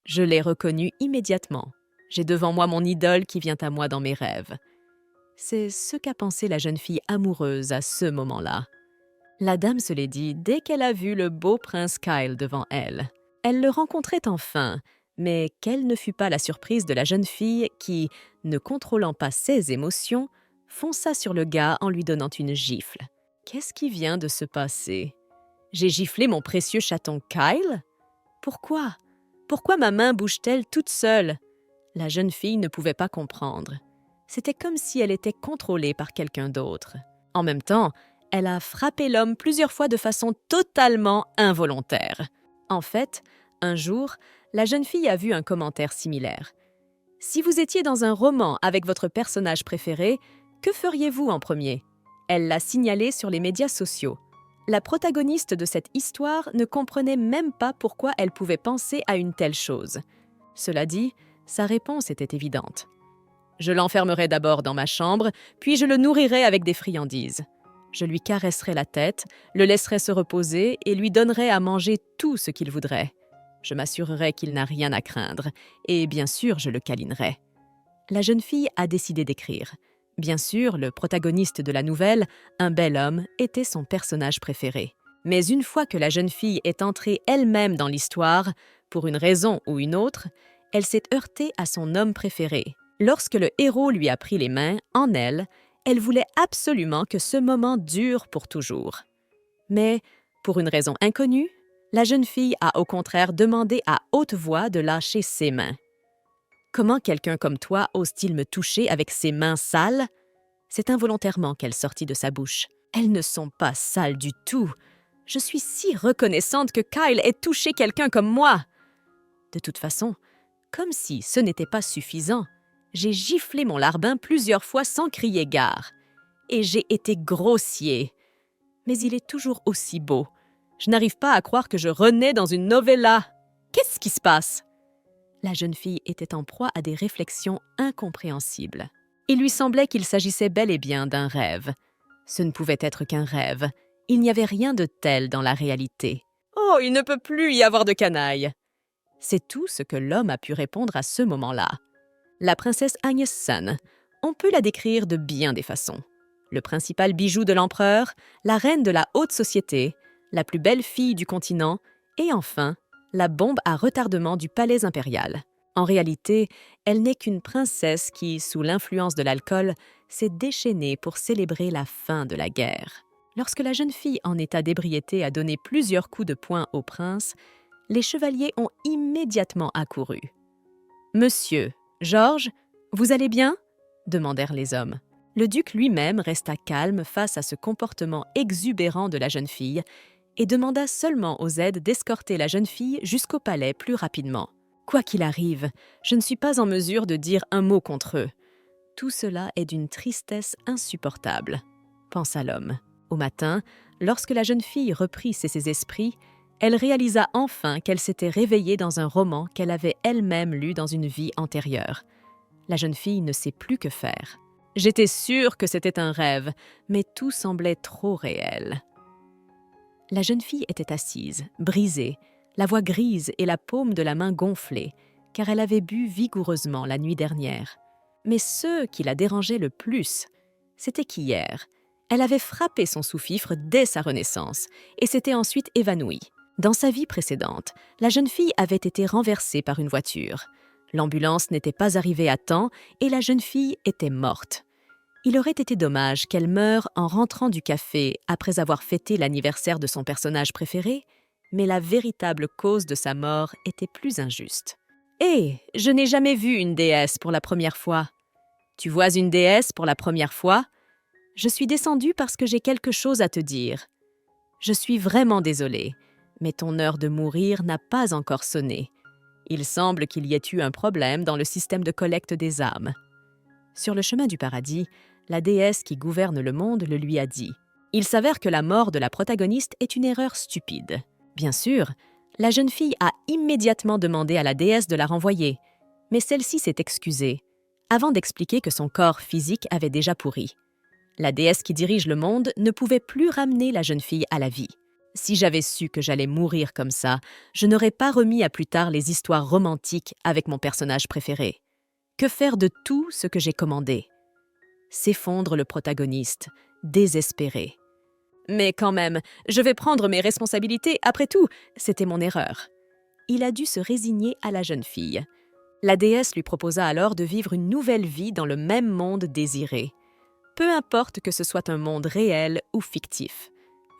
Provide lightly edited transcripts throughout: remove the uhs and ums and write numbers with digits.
Je l'ai reconnue immédiatement. J'ai devant moi mon idole qui vient à moi dans mes rêves. C'est ce qu'a pensé la jeune fille amoureuse à ce moment-là. La dame se l'est dit dès qu'elle a vu le beau prince Kyle devant elle. Elle le rencontrait enfin, mais quelle ne fut pas la surprise de la jeune fille qui, ne contrôlant pas ses émotions, fonça sur le gars en lui donnant une gifle. Qu'est-ce qui vient de se passer? J'ai giflé mon précieux chaton Kyle? Pourquoi? Pourquoi ma main bouge-t-elle toute seule? La jeune fille ne pouvait pas comprendre. C'était comme si elle était contrôlée par quelqu'un d'autre. En même temps, elle a frappé l'homme plusieurs fois de façon totalement involontaire. En fait, un jour, la jeune fille a vu un commentaire similaire. Si vous étiez dans un roman avec votre personnage préféré, que feriez-vous en premier? Elle l'a signalé sur les médias sociaux. La protagoniste de cette histoire ne comprenait même pas pourquoi elle pouvait penser à une telle chose. Cela dit, sa réponse était évidente. Je l'enfermerai d'abord dans ma chambre, puis je le nourrirai avec des friandises. Je lui caresserai la tête, le laisserai se reposer et lui donnerai à manger tout ce qu'il voudrait. Je m'assurerai qu'il n'a rien à craindre, et bien sûr, je le câlinerai. La jeune fille a décidé d'écrire. Bien sûr, le protagoniste de la nouvelle, un bel homme, était son personnage préféré. Mais une fois que la jeune fille est entrée elle-même dans l'histoire, pour une raison ou une autre, elle s'est heurtée à son homme préféré. Lorsque le héros lui a pris les mains, en elle, elle voulait absolument que ce moment dure pour toujours. Mais, pour une raison inconnue, la jeune fille a au contraire demandé à haute voix de lâcher ses mains. Comment quelqu'un comme toi ose-t-il me toucher avec ses mains sales? C'est involontairement qu'elle sortit de sa bouche. Elles ne sont pas sales du tout. Je suis si reconnaissante que Kyle ait touché quelqu'un comme moi. De toute façon, comme si ce n'était pas suffisant, j'ai giflé mon larbin plusieurs fois sans crier gare. Et j'ai été grossier. Mais il est toujours aussi beau. Je n'arrive pas à croire que je renais dans une novella. Qu'est-ce qui se passe? La jeune fille était en proie à des réflexions incompréhensibles. Il lui semblait qu'il s'agissait bel et bien d'un rêve. Ce ne pouvait être qu'un rêve. Il n'y avait rien de tel dans la réalité. « Oh, il ne peut plus y avoir de canaille !» C'est tout ce que l'homme a pu répondre à ce moment-là. La princesse Agnes Sun, on peut la décrire de bien des façons. Le principal bijou de l'empereur, la reine de la haute société, la plus belle fille du continent et enfin, la bombe à retardement du palais impérial. En réalité, elle n'est qu'une princesse qui, sous l'influence de l'alcool, s'est déchaînée pour célébrer la fin de la guerre. Lorsque la jeune fille en état d'ébriété a donné plusieurs coups de poing au prince, les chevaliers ont immédiatement accouru. « Monsieur, Georges, vous allez bien ?» demandèrent les hommes. Le duc lui-même resta calme face à ce comportement exubérant de la jeune fille et demanda seulement aux aides d'escorter la jeune fille jusqu'au palais plus rapidement. Quoi qu'il arrive, je ne suis pas en mesure de dire un mot contre eux. Tout cela est d'une tristesse insupportable, pensa l'homme. Au matin, lorsque la jeune fille reprit ses esprits, elle réalisa enfin qu'elle s'était réveillée dans un roman qu'elle avait elle-même lu dans une vie antérieure. La jeune fille ne sait plus que faire. J'étais sûre que c'était un rêve, mais tout semblait trop réel. La jeune fille était assise, brisée, la voix grise et la paume de la main gonflée, car elle avait bu vigoureusement la nuit dernière. Mais ce qui la dérangeait le plus, c'était qu'hier, elle avait frappé son sous-fifre dès sa renaissance et s'était ensuite évanouie. Dans sa vie précédente, la jeune fille avait été renversée par une voiture. L'ambulance n'était pas arrivée à temps et la jeune fille était morte. Il aurait été dommage qu'elle meure en rentrant du café après avoir fêté l'anniversaire de son personnage préféré, mais la véritable cause de sa mort était plus injuste. « Hé, je n'ai jamais vu une déesse pour la première fois. »« Tu vois une déesse pour la première fois? Je suis descendue parce que j'ai quelque chose à te dire. Je suis vraiment désolée, mais ton heure de mourir n'a pas encore sonné. Il semble qu'il y ait eu un problème dans le système de collecte des âmes. » Sur le chemin du paradis, la déesse qui gouverne le monde le lui a dit. Il s'avère que la mort de la protagoniste est une erreur stupide. Bien sûr, la jeune fille a immédiatement demandé à la déesse de la renvoyer, mais celle-ci s'est excusée, avant d'expliquer que son corps physique avait déjà pourri. La déesse qui dirige le monde ne pouvait plus ramener la jeune fille à la vie. Si j'avais su que j'allais mourir comme ça, je n'aurais pas remis à plus tard les histoires romantiques avec mon personnage préféré. Que faire de tout ce que j'ai commandé? S'effondre le protagoniste, désespéré. Mais quand même, je vais prendre mes responsabilités, après tout, c'était mon erreur. Il a dû se résigner à la jeune fille. La déesse lui proposa alors de vivre une nouvelle vie dans le même monde désiré. Peu importe que ce soit un monde réel ou fictif.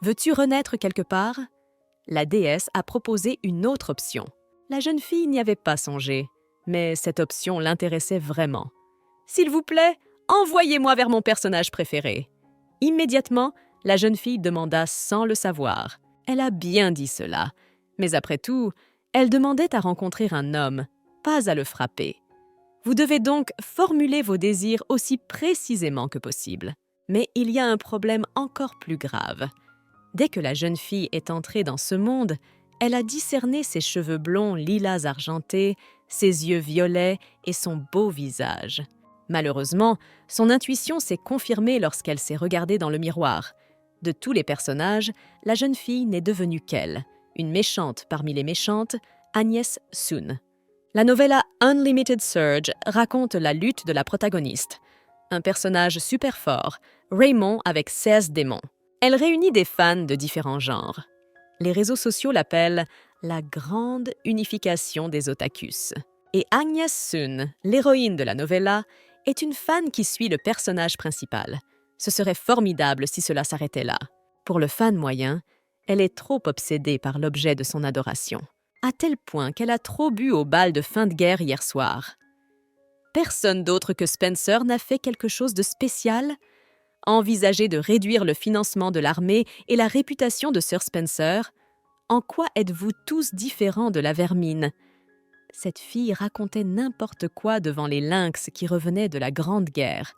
Veux-tu renaître quelque part? La déesse a proposé une autre option. La jeune fille n'y avait pas songé, mais cette option l'intéressait vraiment. « S'il vous plaît, envoyez-moi vers mon personnage préféré. » Immédiatement, la jeune fille demanda sans le savoir. Elle a bien dit cela. Mais après tout, elle demandait à rencontrer un homme, pas à le frapper. Vous devez donc formuler vos désirs aussi précisément que possible. Mais il y a un problème encore plus grave. Dès que la jeune fille est entrée dans ce monde, elle a discerné ses cheveux blonds lilas argentés, ses yeux violets et son beau visage. Malheureusement, son intuition s'est confirmée lorsqu'elle s'est regardée dans le miroir. De tous les personnages, la jeune fille n'est devenue qu'elle, une méchante parmi les méchantes, Agnès Sun. La novella Unlimited Surge raconte la lutte de la protagoniste. Un personnage super fort, Raymond avec 16 démons. Elle réunit des fans de différents genres. Les réseaux sociaux l'appellent la grande unification des otakus. Et Agnès Sun, l'héroïne de la novella, est une fan qui suit le personnage principal. Ce serait formidable si cela s'arrêtait là. Pour le fan moyen, elle est trop obsédée par l'objet de son adoration, à tel point qu'elle a trop bu au bal de fin de guerre hier soir. Personne d'autre que Spencer n'a fait quelque chose de spécial? Envisager de réduire le financement de l'armée et la réputation de Sir Spencer? En quoi êtes-vous tous différents de la vermine? Cette fille racontait n'importe quoi devant les lynx qui revenaient de la Grande Guerre.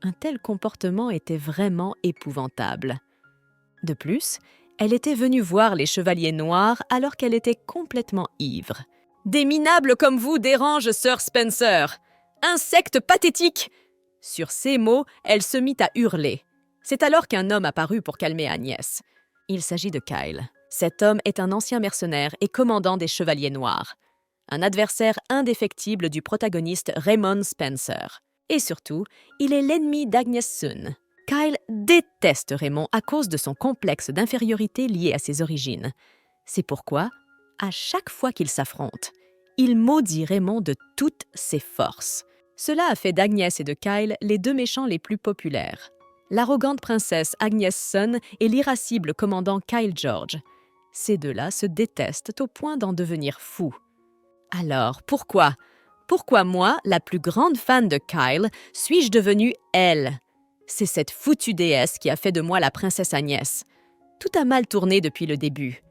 Un tel comportement était vraiment épouvantable. De plus, elle était venue voir les Chevaliers Noirs alors qu'elle était complètement ivre. « Des minables comme vous dérangent Sir Spencer! Insecte pathétique !» Sur ces mots, elle se mit à hurler. C'est alors qu'un homme apparut pour calmer Agnès. Il s'agit de Kyle. Cet homme est un ancien mercenaire et commandant des Chevaliers Noirs. Un adversaire indéfectible du protagoniste Raymond Spencer. Et surtout, il est l'ennemi d'Agnès Sun. Kyle déteste Raymond à cause de son complexe d'infériorité lié à ses origines. C'est pourquoi, à chaque fois qu'ils s'affrontent, il maudit Raymond de toutes ses forces. Cela a fait d'Agnès et de Kyle les deux méchants les plus populaires. L'arrogante princesse Agnès Sun et l'irascible commandant Kyle George. Ces deux-là se détestent au point d'en devenir fous. Alors, pourquoi moi, la plus grande fan de Kyle, suis-je devenue elle? C'est cette foutue déesse qui a fait de moi la princesse Agnès. Tout a mal tourné depuis le début.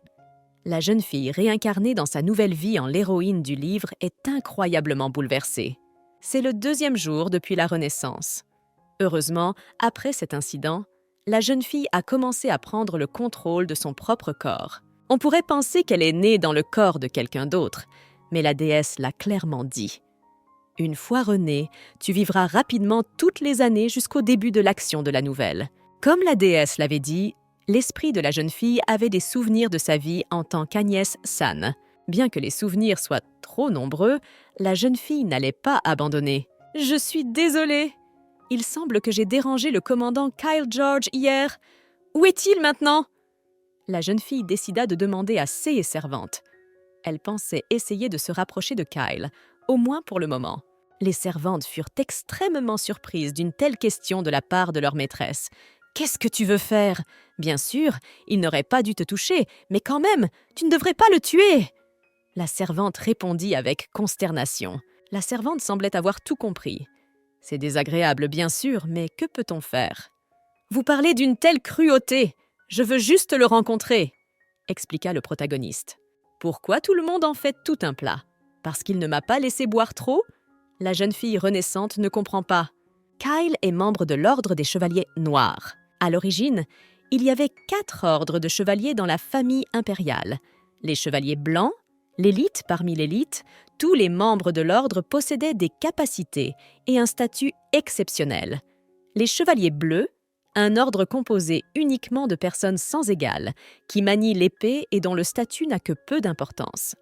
La jeune fille réincarnée dans sa nouvelle vie en l'héroïne du livre est incroyablement bouleversée. C'est le 2e jour depuis la Renaissance. Heureusement, après cet incident, la jeune fille a commencé à prendre le contrôle de son propre corps. On pourrait penser qu'elle est née dans le corps de quelqu'un d'autre, mais la déesse l'a clairement dit. Une fois renée, tu vivras rapidement toutes les années jusqu'au début de l'action de la nouvelle. Comme la déesse l'avait dit, l'esprit de la jeune fille avait des souvenirs de sa vie en tant qu'Agnès San. Bien que les souvenirs soient trop nombreux, la jeune fille n'allait pas abandonner. « Je suis désolée. Il semble que j'ai dérangé le commandant Kyle George hier. Où est-il maintenant ?» La jeune fille décida de demander à ses servantes. Elle pensait essayer de se rapprocher de Kyle, au moins pour le moment. Les servantes furent extrêmement surprises d'une telle question de la part de leur maîtresse. « Qu'est-ce que tu veux faire? Bien sûr, il n'aurait pas dû te toucher, mais quand même, tu ne devrais pas le tuer !» La servante répondit avec consternation. La servante semblait avoir tout compris. « C'est désagréable, bien sûr, mais que peut-on faire? »« Vous parlez d'une telle cruauté. Je veux juste le rencontrer, » expliqua le protagoniste. « Pourquoi tout le monde en fait tout un plat? Parce qu'il ne m'a pas laissé boire trop? » La jeune fille renaissante ne comprend pas. Kyle est membre de l'ordre des Chevaliers Noirs. À l'origine, il y avait 4 ordres de chevaliers dans la famille impériale. Les Chevaliers Blancs, l'élite parmi l'élite, tous les membres de l'ordre possédaient des capacités et un statut exceptionnel. Les Chevaliers Bleus, un ordre composé uniquement de personnes sans égal, qui manient l'épée et dont le statut n'a que peu d'importance.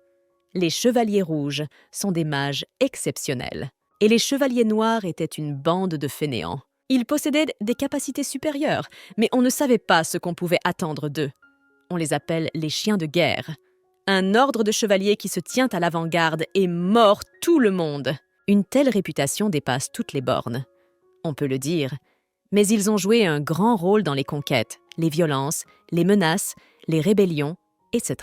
Les chevaliers rouges sont des mages exceptionnels, et les chevaliers noirs étaient une bande de fainéants. Ils possédaient des capacités supérieures, mais on ne savait pas ce qu'on pouvait attendre d'eux. On les appelle les chiens de guerre. Un ordre de chevaliers qui se tient à l'avant-garde et mord tout le monde. Une telle réputation dépasse toutes les bornes. On peut le dire, mais ils ont joué un grand rôle dans les conquêtes, les violences, les menaces, les rébellions, etc.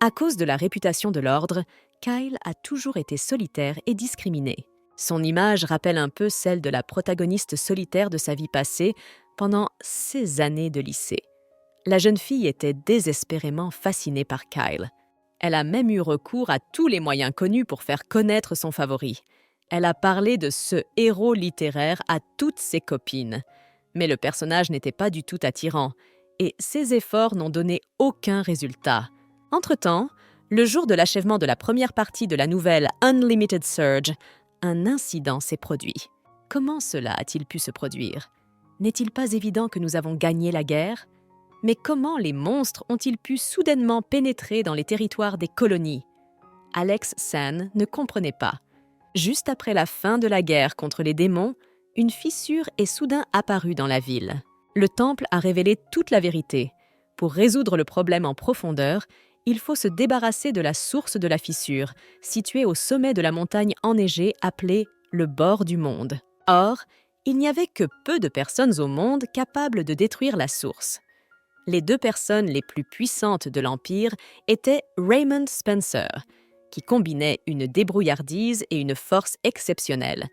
À cause de la réputation de l'ordre, Kyle a toujours été solitaire et discriminé. Son image rappelle un peu celle de la protagoniste solitaire de sa vie passée pendant ses années de lycée. La jeune fille était désespérément fascinée par Kyle. Elle a même eu recours à tous les moyens connus pour faire connaître son favori. Elle a parlé de ce héros littéraire à toutes ses copines. Mais le personnage n'était pas du tout attirant, et ses efforts n'ont donné aucun résultat. Entre-temps, le jour de l'achèvement de la première partie de la nouvelle Unlimited Surge, un incident s'est produit. Comment cela a-t-il pu se produire? N'est-il pas évident que nous avons gagné la guerre? Mais comment les monstres ont-ils pu soudainement pénétrer dans les territoires des colonies? Alex San ne comprenait pas. Juste après la fin de la guerre contre les démons, une fissure est soudain apparue dans la ville. Le temple a révélé toute la vérité. Pour résoudre le problème en profondeur, il faut se débarrasser de la source de la fissure, située au sommet de la montagne enneigée appelée le bord du monde. Or, il n'y avait que peu de personnes au monde capables de détruire la source. Les 2 personnes les plus puissantes de l'Empire étaient Raymond Spencer, qui combinait une débrouillardise et une force exceptionnelle,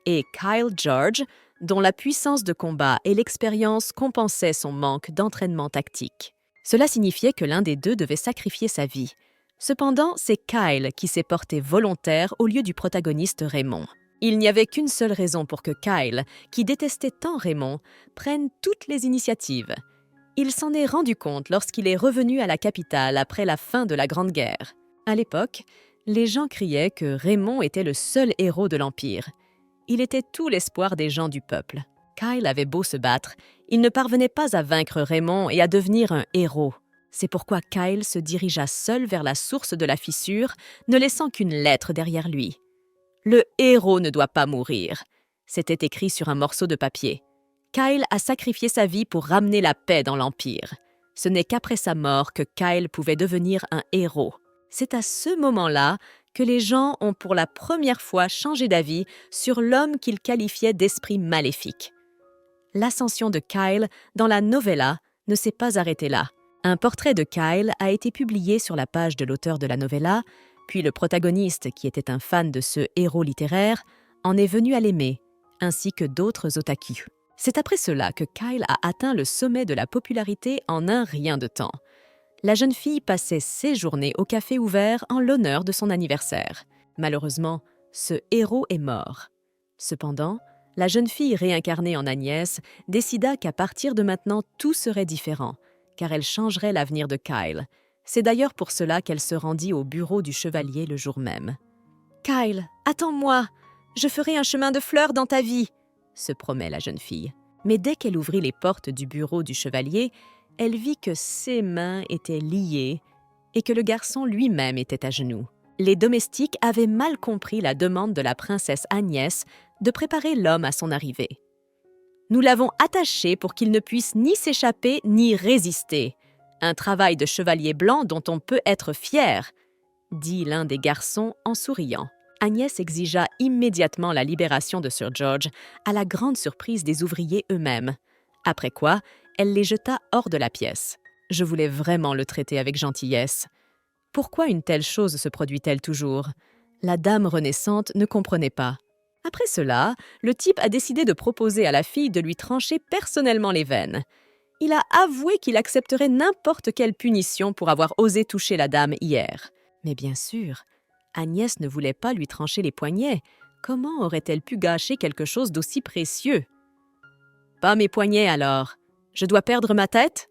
et Kyle George, dont la puissance de combat et l'expérience compensaient son manque d'entraînement tactique. Cela signifiait que l'un des deux devait sacrifier sa vie. Cependant, c'est Kyle qui s'est porté volontaire au lieu du protagoniste Raymond. Il n'y avait qu'une seule raison pour que Kyle, qui détestait tant Raymond, prenne toutes les initiatives. Il s'en est rendu compte lorsqu'il est revenu à la capitale après la fin de la Grande Guerre. À l'époque, les gens criaient que Raymond était le seul héros de l'Empire. Il était tout l'espoir des gens du peuple. Kyle avait beau se battre, il ne parvenait pas à vaincre Raymond et à devenir un héros. C'est pourquoi Kyle se dirigea seul vers la source de la fissure, ne laissant qu'une lettre derrière lui. « Le héros ne doit pas mourir », c'était écrit sur un morceau de papier. Kyle a sacrifié sa vie pour ramener la paix dans l'Empire. Ce n'est qu'après sa mort que Kyle pouvait devenir un héros. C'est à ce moment-là que les gens ont pour la première fois changé d'avis sur l'homme qu'ils qualifiaient d'esprit maléfique. L'ascension de Kyle dans la novella ne s'est pas arrêtée là. Un portrait de Kyle a été publié sur la page de l'auteur de la novella, puis le protagoniste, qui était un fan de ce héros littéraire, en est venu à l'aimer, ainsi que d'autres otaku. C'est après cela que Kyle a atteint le sommet de la popularité en un rien de temps. La jeune fille passait ses journées au café ouvert en l'honneur de son anniversaire. Malheureusement, ce héros est mort. Cependant, la jeune fille réincarnée en Agnès décida qu'à partir de maintenant, tout serait différent, car elle changerait l'avenir de Kyle. C'est d'ailleurs pour cela qu'elle se rendit au bureau du chevalier le jour même. « Kyle, attends-moi, je ferai un chemin de fleurs dans ta vie !» se promet la jeune fille. Mais dès qu'elle ouvrit les portes du bureau du chevalier, elle vit que ses mains étaient liées et que le garçon lui-même était à genoux. Les domestiques avaient mal compris la demande de la princesse Agnès de préparer l'homme à son arrivée. « Nous l'avons attaché pour qu'il ne puisse ni s'échapper ni résister. Un travail de chevalier blanc dont on peut être fier, » dit l'un des garçons en souriant. Agnès exigea immédiatement la libération de Sir George, à la grande surprise des ouvriers eux-mêmes. Après quoi, elle les jeta hors de la pièce. Je voulais vraiment le traiter avec gentillesse. Pourquoi une telle chose se produit-elle toujours? La dame renaissante ne comprenait pas. Après cela, le type a décidé de proposer à la fille de lui trancher personnellement les veines. Il a avoué qu'il accepterait n'importe quelle punition pour avoir osé toucher la dame hier. Mais bien sûr, Agnès ne voulait pas lui trancher les poignets. Comment aurait-elle pu gâcher quelque chose d'aussi précieux? « Pas mes poignets alors. Je dois perdre ma tête ?»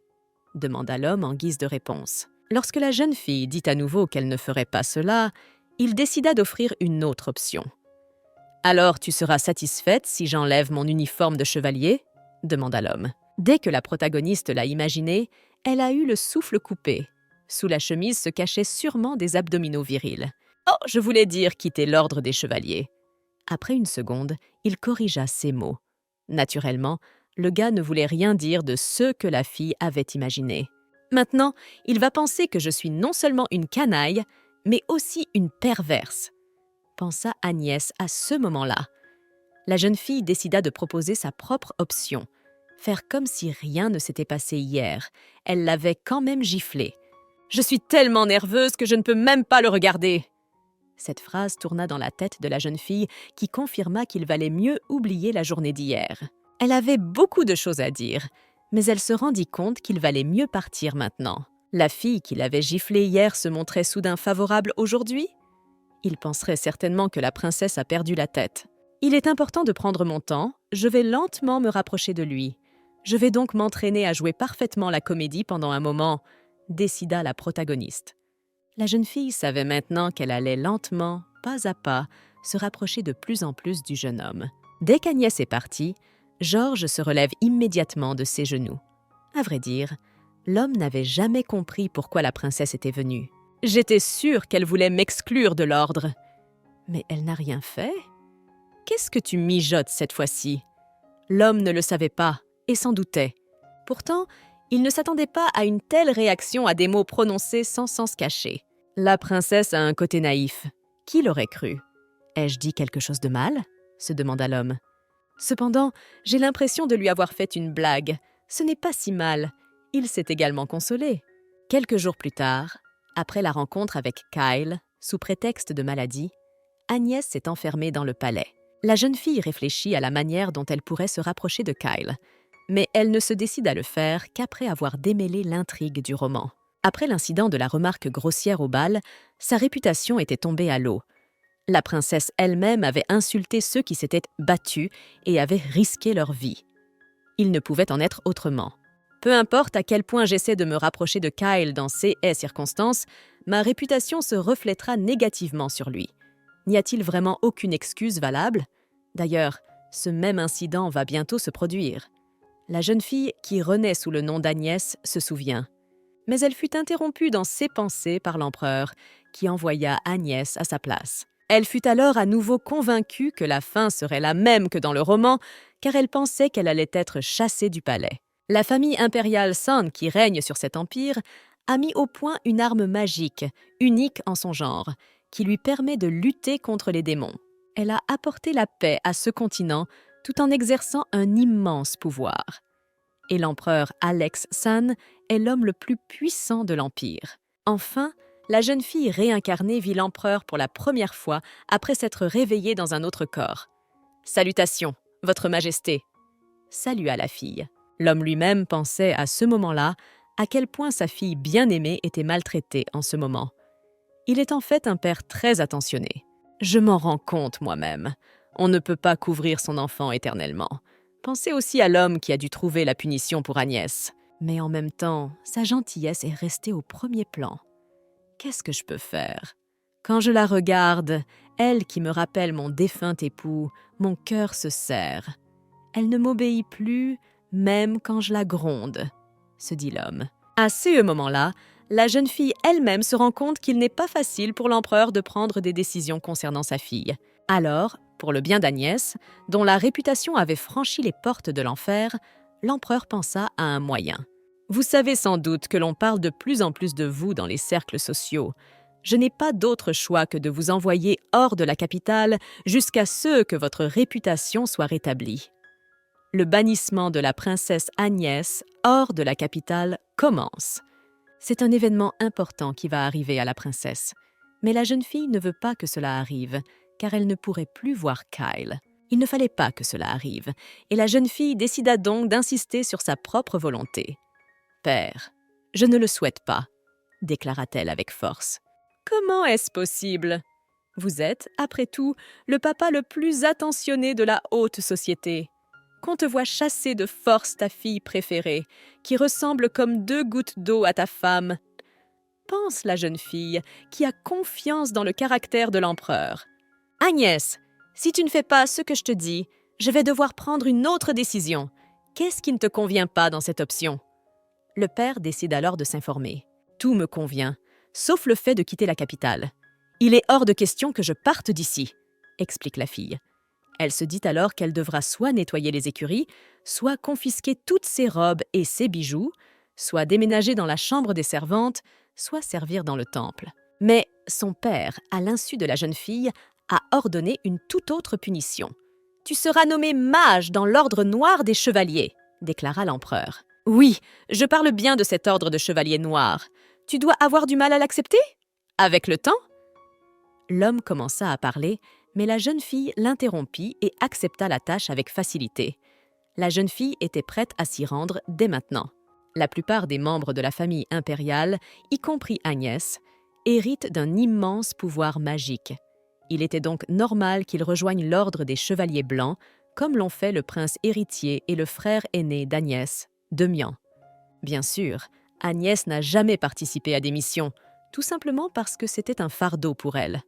demanda l'homme en guise de réponse. Lorsque la jeune fille dit à nouveau qu'elle ne ferait pas cela, il décida d'offrir une autre option. « Alors tu seras satisfaite si j'enlève mon uniforme de chevalier ?» demanda l'homme. Dès que la protagoniste l'a imaginé, elle a eu le souffle coupé. Sous la chemise se cachaient sûrement des abdominaux virils. « Oh, je voulais dire quitter l'ordre des chevaliers !» Après une seconde, il corrigea ses mots. Naturellement, le gars ne voulait rien dire de ce que la fille avait imaginé. Maintenant, il va penser que je suis non seulement une canaille, mais aussi une perverse, pensa Agnès à ce moment-là. La jeune fille décida de proposer sa propre option. Faire comme si rien ne s'était passé hier. Elle l'avait quand même giflé. « Je suis tellement nerveuse que je ne peux même pas le regarder !» Cette phrase tourna dans la tête de la jeune fille qui confirma qu'il valait mieux oublier la journée d'hier. Elle avait beaucoup de choses à dire, mais elle se rendit compte qu'il valait mieux partir maintenant. La fille qui l'avait giflée hier se montrait soudain favorable aujourd'hui? Il penserait certainement que la princesse a perdu la tête. Il est important de prendre mon temps, je vais lentement me rapprocher de lui. Je vais donc m'entraîner à jouer parfaitement la comédie pendant un moment, décida la protagoniste. La jeune fille savait maintenant qu'elle allait lentement, pas à pas, se rapprocher de plus en plus du jeune homme. Dès qu'Agnès est partie, Georges se relève immédiatement de ses genoux. À vrai dire, l'homme n'avait jamais compris pourquoi la princesse était venue. J'étais sûre qu'elle voulait m'exclure de l'ordre. Mais elle n'a rien fait. Qu'est-ce que tu mijotes cette fois-ci? L'homme ne le savait pas et s'en doutait. Pourtant, il ne s'attendait pas à une telle réaction à des mots prononcés sans sens caché. La princesse a un côté naïf. Qui l'aurait cru? Ai-je dit quelque chose de mal? Se demanda l'homme. Cependant, j'ai l'impression de lui avoir fait une blague. Ce n'est pas si mal. Il s'est également consolé. Quelques jours plus tard, après la rencontre avec Kyle, sous prétexte de maladie, Agnès s'est enfermée dans le palais. La jeune fille réfléchit à la manière dont elle pourrait se rapprocher de Kyle, mais elle ne se décide à le faire qu'après avoir démêlé l'intrigue du roman. Après l'incident de la remarque grossière au bal, sa réputation était tombée à l'eau. La princesse elle-même avait insulté ceux qui s'étaient battus et avaient risqué leur vie. Il ne pouvait en être autrement. Peu importe à quel point j'essaie de me rapprocher de Kyle dans ces circonstances, ma réputation se reflètera négativement sur lui. N'y a-t-il vraiment aucune excuse valable? D'ailleurs, ce même incident va bientôt se produire. La jeune fille, qui renaît sous le nom d'Agnès, se souvient. Mais elle fut interrompue dans ses pensées par l'empereur, qui envoya Agnès à sa place. Elle fut alors à nouveau convaincue que la fin serait la même que dans le roman, car elle pensait qu'elle allait être chassée du palais. La famille impériale San, qui règne sur cet empire, a mis au point une arme magique, unique en son genre, qui lui permet de lutter contre les démons. Elle a apporté la paix à ce continent tout en exerçant un immense pouvoir. Et l'empereur Alex San est l'homme le plus puissant de l'empire. Enfin, la jeune fille réincarnée vit l'empereur pour la première fois après s'être réveillée dans un autre corps. « Salutations, votre majesté !» salua la fille. L'homme lui-même pensait à ce moment-là à quel point sa fille bien-aimée était maltraitée en ce moment. Il est en fait un père très attentionné. Je m'en rends compte moi-même. On ne peut pas couvrir son enfant éternellement. Pensez aussi à l'homme qui a dû trouver la punition pour Agnès. Mais en même temps, sa gentillesse est restée au premier plan. Qu'est-ce que je peux faire? Quand je la regarde, elle qui me rappelle mon défunt époux, mon cœur se serre. Elle ne m'obéit plus, même quand je la gronde, se dit l'homme. À ce moment-là, la jeune fille elle-même se rend compte qu'il n'est pas facile pour l'empereur de prendre des décisions concernant sa fille. Alors, pour le bien d'Agnès, dont la réputation avait franchi les portes de l'enfer, l'empereur pensa à un moyen. Vous savez sans doute que l'on parle de plus en plus de vous dans les cercles sociaux. Je n'ai pas d'autre choix que de vous envoyer hors de la capitale jusqu'à ce que votre réputation soit rétablie. Le bannissement de la princesse Agnès hors de la capitale commence. C'est un événement important qui va arriver à la princesse. Mais la jeune fille ne veut pas que cela arrive, car elle ne pourrait plus voir Kyle. Il ne fallait pas que cela arrive, et la jeune fille décida donc d'insister sur sa propre volonté. « Père, je ne le souhaite pas, » déclara-t-elle avec force. « Comment est-ce possible? Vous êtes, après tout, le papa le plus attentionné de la haute société. Qu'on te voit chasser de force ta fille préférée, qui ressemble comme 2 gouttes d'eau à ta femme. » Pense la jeune fille, qui a confiance dans le caractère de l'empereur. « Agnès, si tu ne fais pas ce que je te dis, je vais devoir prendre une autre décision. Qu'est-ce qui ne te convient pas dans cette option? Le père décide alors de s'informer. Tout me convient, sauf le fait de quitter la capitale. Il est hors de question que je parte d'ici, explique la fille. Elle se dit alors qu'elle devra soit nettoyer les écuries, soit confisquer toutes ses robes et ses bijoux, soit déménager dans la chambre des servantes, soit servir dans le temple. Mais son père, à l'insu de la jeune fille, a ordonné une toute autre punition. « Tu seras nommé mage dans l'ordre noir des chevaliers », déclara l'empereur. « Oui, je parle bien de cet ordre de chevaliers noirs. Tu dois avoir du mal à l'accepter? Avec le temps ?» L'homme commença à parler, mais la jeune fille l'interrompit et accepta la tâche avec facilité. La jeune fille était prête à s'y rendre dès maintenant. La plupart des membres de la famille impériale, y compris Agnès, héritent d'un immense pouvoir magique. Il était donc normal qu'ils rejoignent l'ordre des Chevaliers Blancs, comme l'ont fait le prince héritier et le frère aîné d'Agnès, Demian. Bien sûr, Agnès n'a jamais participé à des missions, tout simplement parce que c'était un fardeau pour elle.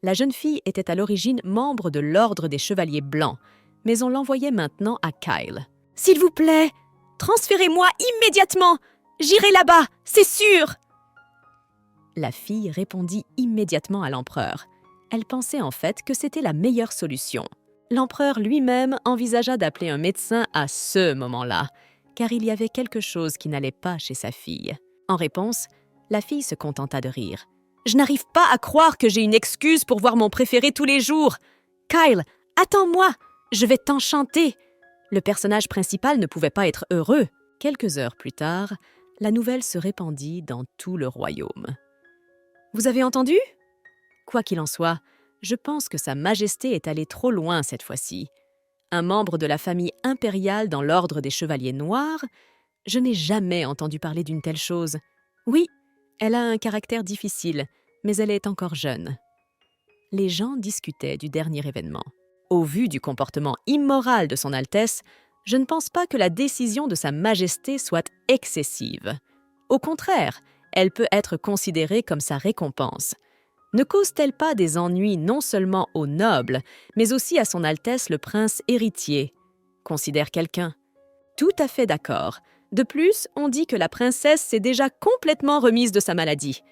La jeune fille était à l'origine membre de l'ordre des Chevaliers Blancs, mais on l'envoyait maintenant à Kyle. « S'il vous plaît, transférez-moi immédiatement! J'irai là-bas, c'est sûr !» La fille répondit immédiatement à l'empereur. Elle pensait en fait que c'était la meilleure solution. L'empereur lui-même envisagea d'appeler un médecin à ce moment-là, car il y avait quelque chose qui n'allait pas chez sa fille. En réponse, la fille se contenta de rire. « Je n'arrive pas à croire que j'ai une excuse pour voir mon préféré tous les jours. Kyle, attends-moi, je vais t'enchanter. » Le personnage principal ne pouvait pas être heureux. Quelques heures plus tard, la nouvelle se répandit dans tout le royaume. « Vous avez entendu ? » Quoi qu'il en soit, je pense que Sa Majesté est allée trop loin cette fois-ci. Un membre de la famille impériale dans l'ordre des Chevaliers Noirs, je n'ai jamais entendu parler d'une telle chose. Oui, elle a un caractère difficile, mais elle est encore jeune. Les gens discutaient du dernier événement. Au vu du comportement immoral de Son Altesse, je ne pense pas que la décision de Sa Majesté soit excessive. Au contraire, elle peut être considérée comme sa récompense. Ne cause-t-elle pas des ennuis non seulement aux nobles, mais aussi à Son Altesse le prince héritier? Considère quelqu'un. Tout à fait d'accord. De plus, on dit que la princesse s'est déjà complètement remise de sa maladie.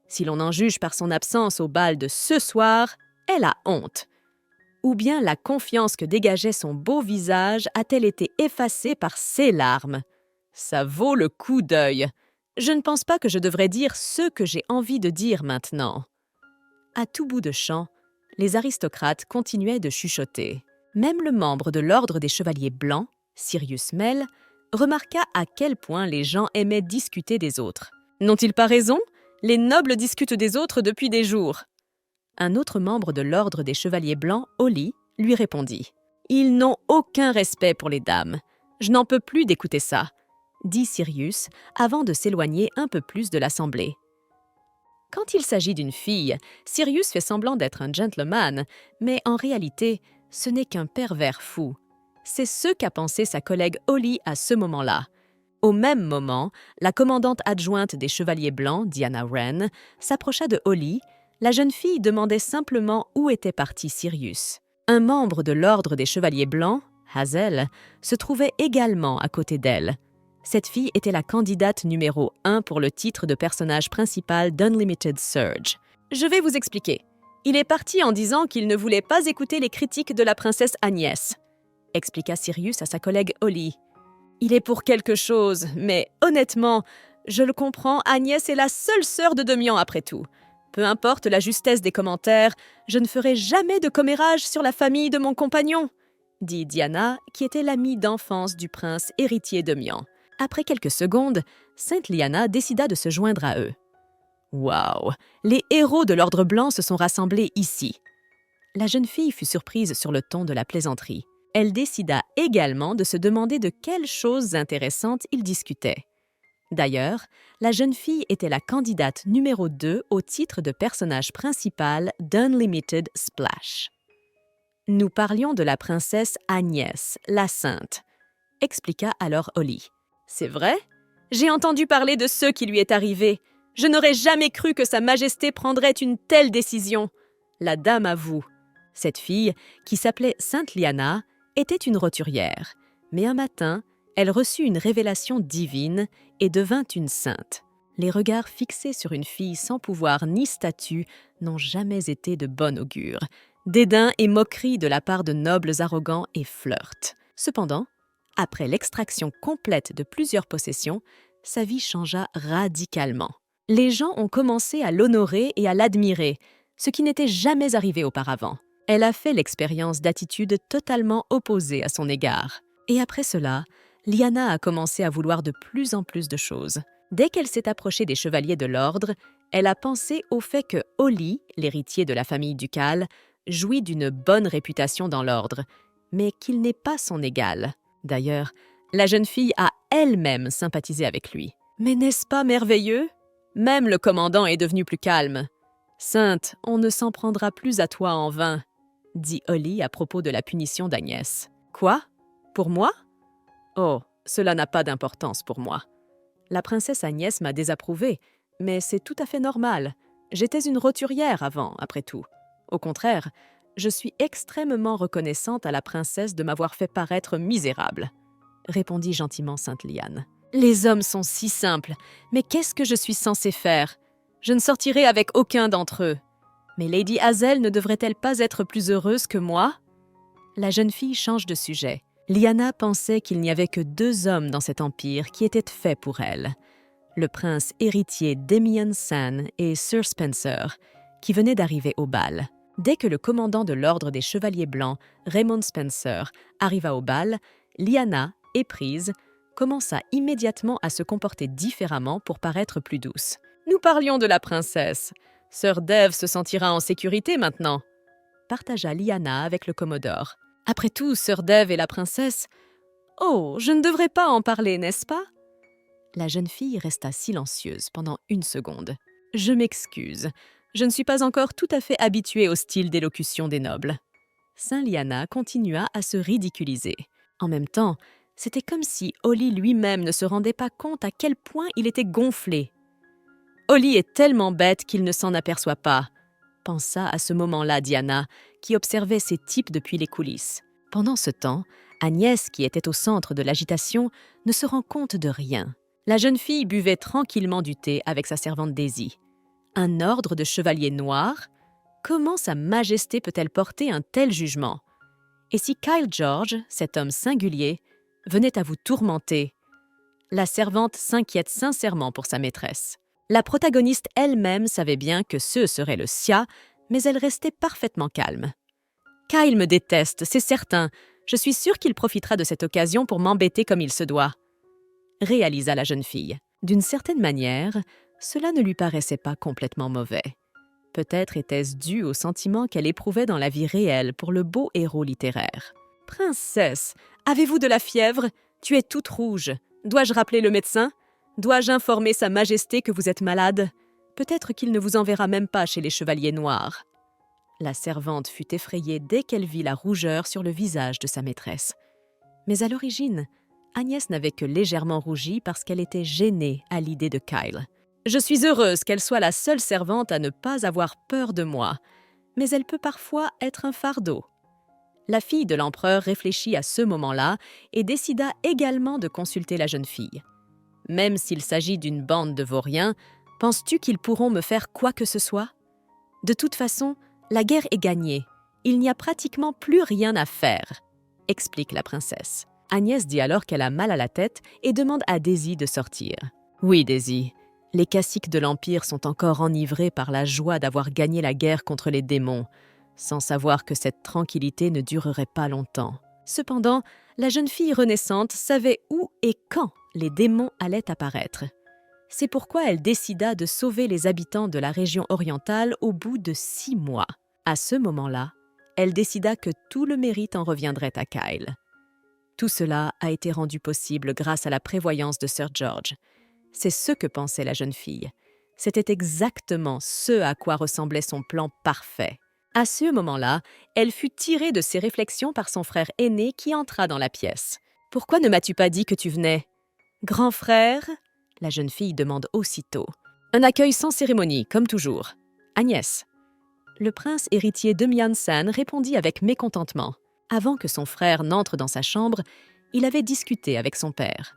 Si l'on en juge par son absence au bal de ce soir, elle a honte. Ou bien la confiance que dégageait son beau visage a-t-elle été effacée par ses larmes? Ça vaut le coup d'œil. Je ne pense pas que je devrais dire ce que j'ai envie de dire maintenant. À tout bout de champ, les aristocrates continuaient de chuchoter. Même le membre de l'ordre des Chevaliers Blancs, Sirius Mel, remarqua à quel point les gens aimaient discuter des autres. N'ont-ils pas raison? Les nobles discutent des autres depuis des jours. Un autre membre de l'ordre des Chevaliers Blancs, Holly, lui répondit. « Ils n'ont aucun respect pour les dames. Je n'en peux plus d'écouter ça, » dit Sirius avant de s'éloigner un peu plus de l'assemblée. Quand il s'agit d'une fille, Sirius fait semblant d'être un gentleman, mais en réalité, ce n'est qu'un pervers fou. C'est ce qu'a pensé sa collègue Holly à ce moment-là. Au même moment, la commandante adjointe des Chevaliers Blancs, Diana Wren, s'approcha de Holly. La jeune fille demandait simplement où était parti Sirius. Un membre de l'ordre des Chevaliers Blancs, Hazel, se trouvait également à côté d'elle. Cette fille était la candidate numéro 1 pour le titre de personnage principal d'Unlimited Surge. Je vais vous expliquer. Il est parti en disant qu'il ne voulait pas écouter les critiques de la princesse Agnès, expliqua Sirius à sa collègue Holly. Il est pour quelque chose, mais honnêtement, je le comprends, Agnès est la seule sœur de Demian après tout. Peu importe la justesse des commentaires, je ne ferai jamais de commérage sur la famille de mon compagnon, dit Diana, qui était l'amie d'enfance du prince héritier Demian. Après quelques secondes, Sainte Lyanna décida de se joindre à eux. Waouh! Les héros de l'Ordre blanc se sont rassemblés ici. La jeune fille fut surprise sur le ton de la plaisanterie. Elle décida également de se demander de quelles choses intéressantes ils discutaient. D'ailleurs, la jeune fille était la candidate numéro 2 au titre de personnage principal d'Unlimited Splash. Nous parlions de la princesse Agnès, la Sainte, expliqua alors Holly. C'est vrai? J'ai entendu parler de ce qui lui est arrivé. Je n'aurais jamais cru que Sa Majesté prendrait une telle décision. La dame avoue. Cette fille, qui s'appelait Sainte Lyanna, était une roturière. Mais un matin, Elle reçut une révélation divine et devint une sainte. Les regards fixés sur une fille sans pouvoir ni statut n'ont jamais été de bon augure. Dédain et moquerie de la part de nobles arrogants et flirt. Cependant, après l'extraction complète de plusieurs possessions, sa vie changea radicalement. Les gens ont commencé à l'honorer et à l'admirer, ce qui n'était jamais arrivé auparavant. Elle a fait l'expérience d'attitudes totalement opposées à son égard. Et après cela, Lyanna a commencé à vouloir de plus en plus de choses. Dès qu'elle s'est approchée des chevaliers de l'ordre, elle a pensé au fait que Olly, l'héritier de la famille ducale, jouit d'une bonne réputation dans l'ordre, mais qu'il n'est pas son égal. D'ailleurs, la jeune fille a elle-même sympathisé avec lui. Mais n'est-ce pas merveilleux? Même le commandant est devenu plus calme. « Sainte, on ne s'en prendra plus à toi en vain », dit Olly à propos de la punition d'Agnès. « Quoi? Pour moi? Oh, cela n'a pas d'importance pour moi. La princesse Agnès m'a désapprouvée, mais c'est tout à fait normal. J'étais une roturière avant, après tout. Au contraire, je suis extrêmement reconnaissante à la princesse de m'avoir fait paraître misérable, » répondit gentiment sainte Liane. « Les hommes sont si simples, mais qu'est-ce que je suis censée faire? Je ne sortirai avec aucun d'entre eux. Mais Lady Hazel ne devrait-elle pas être plus heureuse que moi ?» La jeune fille change de sujet. Lyanna pensait qu'il n'y avait que 2 hommes dans cet empire qui étaient faits pour elle. Le prince héritier Demian San et Sir Spencer, qui venaient d'arriver au bal. Dès que le commandant de l'ordre des Chevaliers Blancs, Raymond Spencer, arriva au bal, Lyanna, éprise, commença immédiatement à se comporter différemment pour paraître plus douce. « Nous parlions de la princesse. Sir Dev se sentira en sécurité maintenant, » partagea Lyanna avec le commodore. « Après tout, Sir Dev et la princesse… Oh, je ne devrais pas en parler, n'est-ce pas ?» La jeune fille resta silencieuse pendant 1 seconde. « Je m'excuse. Je ne suis pas encore tout à fait habituée au style d'élocution des nobles. » Saint Lyanna continua à se ridiculiser. En même temps, c'était comme si Olly lui-même ne se rendait pas compte à quel point il était gonflé. « Olly est tellement bête qu'il ne s'en aperçoit pas », pensa à ce moment-là Diana, qui observait ces types depuis les coulisses. Pendant ce temps, Agnès, qui était au centre de l'agitation, ne se rend compte de rien. La jeune fille buvait tranquillement du thé avec sa servante Daisy. Un ordre de chevaliers noirs? Comment Sa Majesté peut-elle porter un tel jugement? Et si Kyle George, cet homme singulier, venait à vous tourmenter? La servante s'inquiète sincèrement pour sa maîtresse. La protagoniste elle-même savait bien que ce serait le Sia, mais elle restait parfaitement calme. « Kyle me déteste, c'est certain. Je suis sûre qu'il profitera de cette occasion pour m'embêter comme il se doit, » réalisa la jeune fille. D'une certaine manière, cela ne lui paraissait pas complètement mauvais. Peut-être était-ce dû au sentiment qu'elle éprouvait dans la vie réelle pour le beau héros littéraire. « Princesse, avez-vous de la fièvre? Tu es toute rouge. Dois-je rappeler le médecin? Dois-je informer Sa Majesté que vous êtes malade? Peut-être qu'il ne vous enverra même pas chez les Chevaliers Noirs. » La servante fut effrayée dès qu'elle vit la rougeur sur le visage de sa maîtresse. Mais à l'origine, Agnès n'avait que légèrement rougi parce qu'elle était gênée à l'idée de Kyle. « Je suis heureuse qu'elle soit la seule servante à ne pas avoir peur de moi, mais elle peut parfois être un fardeau. » La fille de l'empereur réfléchit à ce moment-là et décida également de consulter la jeune fille. « Même s'il s'agit d'une bande de vauriens, penses-tu qu'ils pourront me faire quoi que ce soit? De toute façon, la guerre est gagnée. Il n'y a pratiquement plus rien à faire, » explique la princesse. Agnès dit alors qu'elle a mal à la tête et demande à Daisy de sortir. « Oui, Daisy, les caciques de l'Empire sont encore enivrés par la joie d'avoir gagné la guerre contre les démons, sans savoir que cette tranquillité ne durerait pas longtemps. » Cependant, la jeune fille renaissante savait où et quand les démons allaient apparaître. C'est pourquoi elle décida de sauver les habitants de la région orientale au bout de 6 mois. À ce moment-là, elle décida que tout le mérite en reviendrait à Kyle. Tout cela a été rendu possible grâce à la prévoyance de Sir George. C'est ce que pensait la jeune fille. C'était exactement ce à quoi ressemblait son plan parfait. À ce moment-là, elle fut tirée de ses réflexions par son frère aîné qui entra dans la pièce. « Pourquoi ne m'as-tu pas dit que tu venais? »« Grand frère ?» La jeune fille demande aussitôt. Un accueil sans cérémonie, comme toujours. Agnès. Le prince héritier Demian San répondit avec mécontentement. Avant que son frère n'entre dans sa chambre, Il avait discuté avec son père.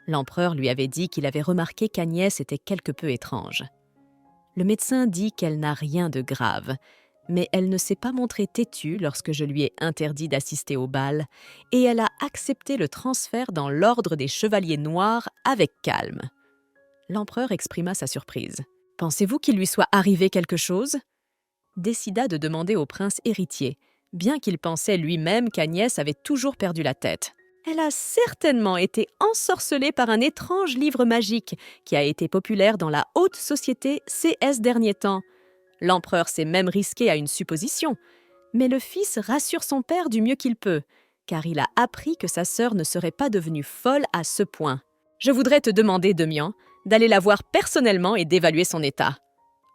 L'empereur lui avait dit qu'il avait remarqué qu'Agnès était quelque peu étrange. Le médecin dit qu'elle n'a rien de grave, mais elle ne s'est pas montrée têtue lorsque je lui ai interdit d'assister au bal, et elle a accepté le transfert dans l'ordre des Chevaliers Noirs avec calme. L'empereur exprima sa surprise. « Pensez-vous qu'il lui soit arrivé quelque chose ?» Décida de demander au prince héritier, bien qu'il pensait lui-même qu'Agnès avait toujours perdu la tête. Elle a certainement été ensorcelée par un étrange livre magique qui a été populaire dans la haute société ces derniers temps. L'empereur s'est même risqué à une supposition, mais le fils rassure son père du mieux qu'il peut, car il a appris que sa sœur ne serait pas devenue folle à ce point. « Je voudrais te demander, Demian, d'aller la voir personnellement et d'évaluer son état, »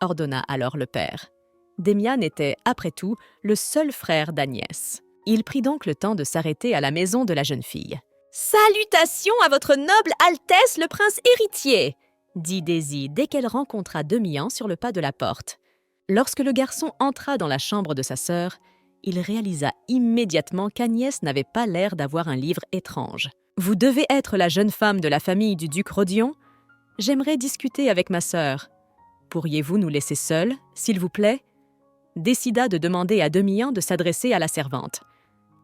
ordonna alors le père. Demian était, après tout, le seul frère d'Agnès. Il prit donc le temps de s'arrêter à la maison de la jeune fille. « Salutations à votre noble Altesse le prince héritier !» dit Daisy dès qu'elle rencontra Demian sur le pas de la porte. Lorsque le garçon entra dans la chambre de sa sœur, il réalisa immédiatement qu'Agnès n'avait pas l'air d'avoir un livre étrange. « Vous devez être la jeune femme de la famille du duc Rodion ? J'aimerais discuter avec ma sœur. Pourriez-vous nous laisser seuls, s'il vous plaît ?» Décida de demander à Demian de s'adresser à la servante.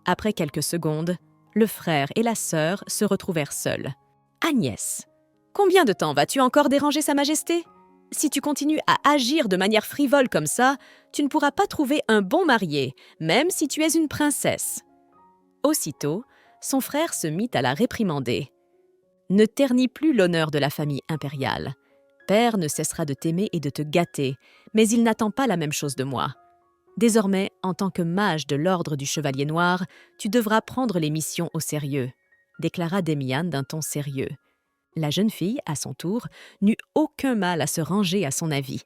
Après quelques secondes, le frère et la sœur se retrouvèrent seuls. « Agnès, combien de temps vas-tu encore déranger Sa Majesté ? Si tu continues à agir de manière frivole comme ça, tu ne pourras pas trouver un bon marié, même si tu es une princesse. » Aussitôt, son frère se mit à la réprimander. « Ne ternis plus l'honneur de la famille impériale. Père ne cessera de t'aimer et de te gâter, mais il n'attend pas la même chose de moi. Désormais, en tant que mage de l'ordre du Chevalier Noir, tu devras prendre les missions au sérieux, » déclara Demian d'un ton sérieux. La jeune fille, à son tour, n'eut aucun mal à se ranger à son avis.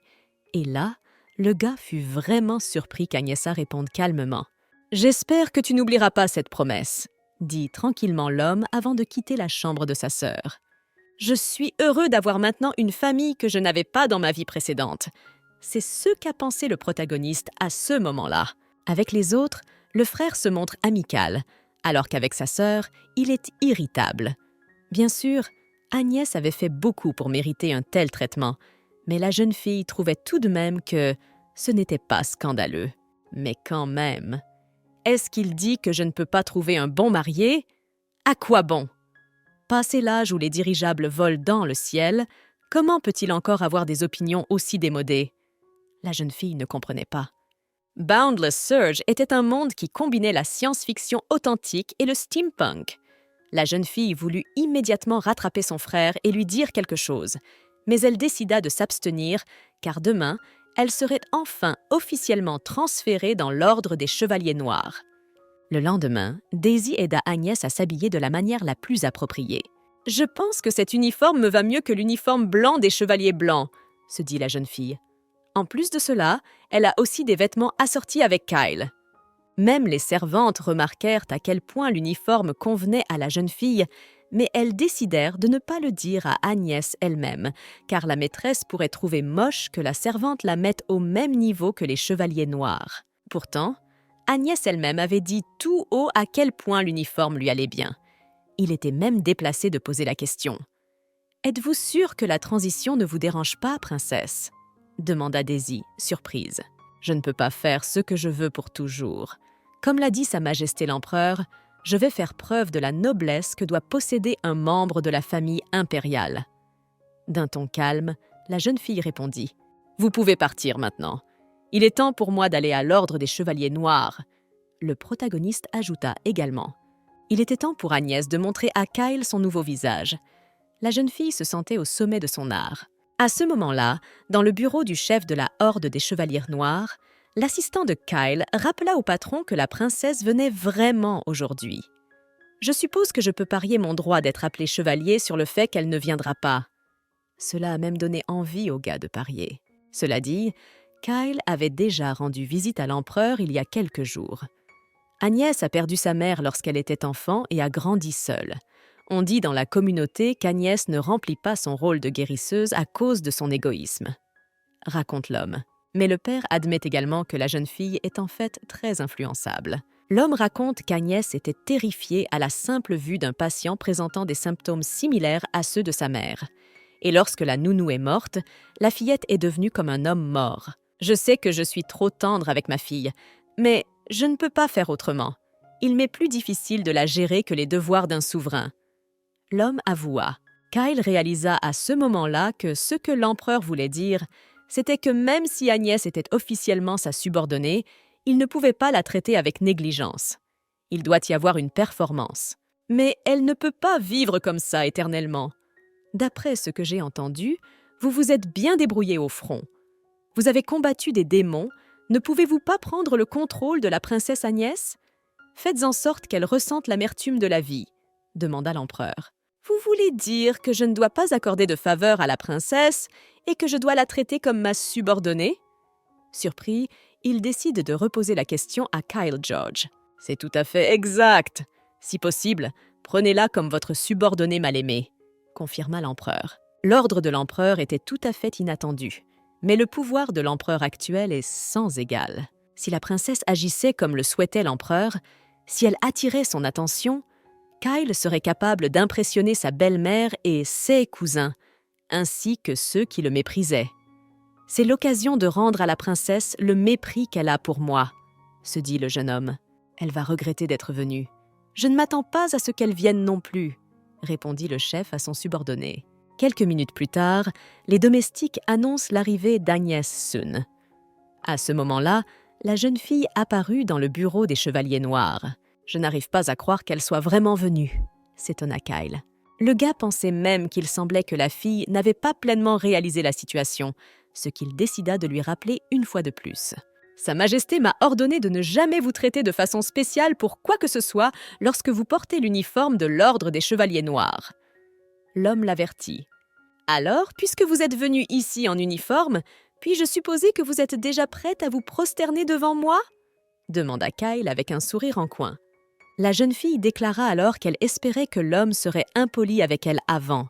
Et là, le gars fut vraiment surpris qu'Agnessa réponde calmement. « J'espère que tu n'oublieras pas cette promesse, » dit tranquillement l'homme avant de quitter la chambre de sa sœur. « Je suis heureux d'avoir maintenant une famille que je n'avais pas dans ma vie précédente. » C'est ce qu'a pensé le protagoniste à ce moment-là. Avec les autres, le frère se montre amical, alors qu'avec sa sœur, il est irritable. Bien sûr, Agnès avait fait beaucoup pour mériter un tel traitement, mais la jeune fille trouvait tout de même que ce n'était pas scandaleux. Mais quand même, est-ce qu'il dit que je ne peux pas trouver un bon marié? À quoi bon? Passé l'âge où les dirigeables volent dans le ciel, comment peut-il encore avoir des opinions aussi démodées? La jeune fille ne comprenait pas. Boundless Surge était un monde qui combinait la science-fiction authentique et le steampunk. La jeune fille voulut immédiatement rattraper son frère et lui dire quelque chose, mais elle décida de s'abstenir, car demain, elle serait enfin officiellement transférée dans l'ordre des Chevaliers Noirs. Le lendemain, Daisy aida Agnès à s'habiller de la manière la plus appropriée. « Je pense que cet uniforme me va mieux que l'uniforme blanc des Chevaliers Blancs, » se dit la jeune fille. En plus de cela, elle a aussi des vêtements assortis avec Kyle. Même les servantes remarquèrent à quel point l'uniforme convenait à la jeune fille, mais elles décidèrent de ne pas le dire à Agnès elle-même, car la maîtresse pourrait trouver moche que la servante la mette au même niveau que les Chevaliers Noirs. Pourtant, Agnès elle-même avait dit tout haut à quel point l'uniforme lui allait bien. Il était même déplacé de poser la question. « Êtes-vous sûre que la transition ne vous dérange pas, princesse ?» demanda Daisy, surprise. « Je ne peux pas faire ce que je veux pour toujours. Comme l'a dit Sa Majesté l'Empereur, je vais faire preuve de la noblesse que doit posséder un membre de la famille impériale. » D'un ton calme, la jeune fille répondit. « Vous pouvez partir maintenant. Il est temps pour moi d'aller à l'ordre des Chevaliers Noirs. » Le protagoniste ajouta également. Il était temps pour Agnès de montrer à Kyle son nouveau visage. La jeune fille se sentait au sommet de son art. À ce moment-là, dans le bureau du chef de la Horde des Chevaliers Noirs, l'assistant de Kyle rappela au patron que la princesse venait vraiment aujourd'hui. « Je suppose que je peux parier mon droit d'être appelée chevalier sur le fait qu'elle ne viendra pas. » Cela a même donné envie au gars de parier. Cela dit, Kyle avait déjà rendu visite à l'empereur il y a quelques jours. Agnès a perdu sa mère lorsqu'elle était enfant et a grandi seule. On dit dans la communauté qu'Agnès ne remplit pas son rôle de guérisseuse à cause de son égoïsme, raconte l'homme. Mais le père admet également que la jeune fille est en fait très influençable. L'homme raconte qu'Agnès était terrifiée à la simple vue d'un patient présentant des symptômes similaires à ceux de sa mère. Et lorsque la nounou est morte, la fillette est devenue comme un homme mort. Je sais que je suis trop tendre avec ma fille, mais je ne peux pas faire autrement. Il m'est plus difficile de la gérer que les devoirs d'un souverain. L'homme avoua. Kyle réalisa à ce moment-là que ce que l'empereur voulait dire, c'était que même si Agnès était officiellement sa subordonnée, il ne pouvait pas la traiter avec négligence. Il doit y avoir une performance. Mais elle ne peut pas vivre comme ça éternellement. D'après ce que j'ai entendu, vous vous êtes bien débrouillé au front. Vous avez combattu des démons, ne pouvez-vous pas prendre le contrôle de la princesse Agnès ? Faites en sorte qu'elle ressente l'amertume de la vie, demanda l'empereur. Vous voulez dire que je ne dois pas accorder de faveur à la princesse et que je dois la traiter comme ma subordonnée ? Surpris, il décide de reposer la question à Kyle George. C'est tout à fait exact. Si possible, prenez-la comme votre subordonnée mal-aimée, confirma l'empereur. L'ordre de l'empereur était tout à fait inattendu, mais le pouvoir de l'empereur actuel est sans égal. Si la princesse agissait comme le souhaitait l'empereur, si elle attirait son attention, Kyle serait capable d'impressionner sa belle-mère et ses cousins, ainsi que ceux qui le méprisaient. C'est l'occasion de rendre à la princesse le mépris qu'elle a pour moi, se dit le jeune homme. Elle va regretter d'être venue. Je ne m'attends pas à ce qu'elle vienne non plus, répondit le chef à son subordonné. Quelques minutes plus tard, les domestiques annoncent l'arrivée d'Agnès Sun. À ce moment-là, la jeune fille apparut dans le bureau des Chevaliers Noirs. Je n'arrive pas à croire qu'elle soit vraiment venue, s'étonna Kyle. Le gars pensait même qu'il semblait que la fille n'avait pas pleinement réalisé la situation, ce qu'il décida de lui rappeler une fois de plus. Sa Majesté m'a ordonné de ne jamais vous traiter de façon spéciale pour quoi que ce soit lorsque vous portez l'uniforme de l'Ordre des Chevaliers Noirs. L'homme l'avertit. Alors, puisque vous êtes venu ici en uniforme, puis-je supposer que vous êtes déjà prête à vous prosterner devant moi ? Demanda Kyle avec un sourire en coin. La jeune fille déclara alors qu'elle espérait que l'homme serait impoli avec elle avant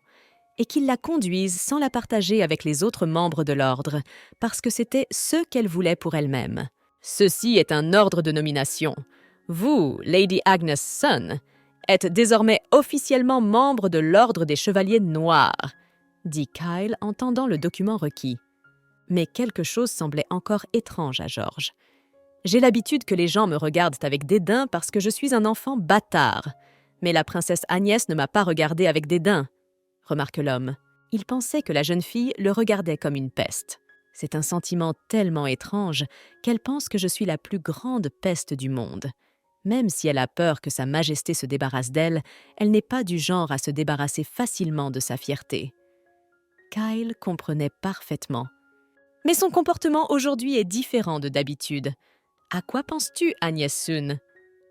et qu'il la conduise sans la partager avec les autres membres de l'ordre, parce que c'était ce qu'elle voulait pour elle-même. Ceci est un ordre de nomination. Vous, Lady Agnes Sun, êtes désormais officiellement membre de l'ordre des Chevaliers Noirs, dit Kyle en tendant le document requis. Mais quelque chose semblait encore étrange à George. J'ai l'habitude que les gens me regardent avec dédain parce que je suis un enfant bâtard. Mais la princesse Agnès ne m'a pas regardé avec dédain, remarque l'homme. Il pensait que la jeune fille le regardait comme une peste. C'est un sentiment tellement étrange qu'elle pense que je suis la plus grande peste du monde. Même si elle a peur que sa majesté se débarrasse d'elle, elle n'est pas du genre à se débarrasser facilement de sa fierté. Kyle comprenait parfaitement. Mais son comportement aujourd'hui est différent de d'habitude. À quoi penses-tu, Agnès Sun ?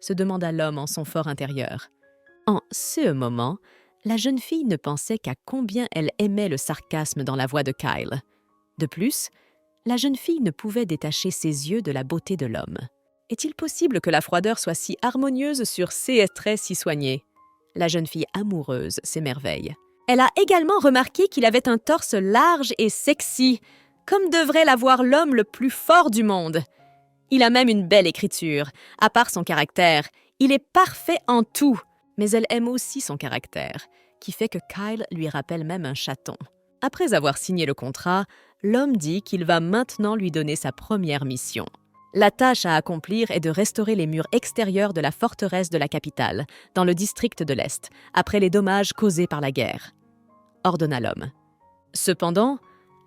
Se demanda l'homme en son fort intérieur. En ce moment, la jeune fille ne pensait qu'à combien elle aimait le sarcasme dans la voix de Kyle. De plus, la jeune fille ne pouvait détacher ses yeux de la beauté de l'homme. Est-il possible que la froideur soit si harmonieuse sur ces traits si soignés ? La jeune fille amoureuse s'émerveille. Elle a également remarqué qu'il avait un torse large et sexy, comme devrait l'avoir l'homme le plus fort du monde. Il a même une belle écriture. À part son caractère, il est parfait en tout. Mais elle aime aussi son caractère, qui fait que Kyle lui rappelle même un chaton. Après avoir signé le contrat, l'homme dit qu'il va maintenant lui donner sa première mission. La tâche à accomplir est de restaurer les murs extérieurs de la forteresse de la capitale, dans le district de l'Est, après les dommages causés par la guerre, ordonna l'homme. Cependant,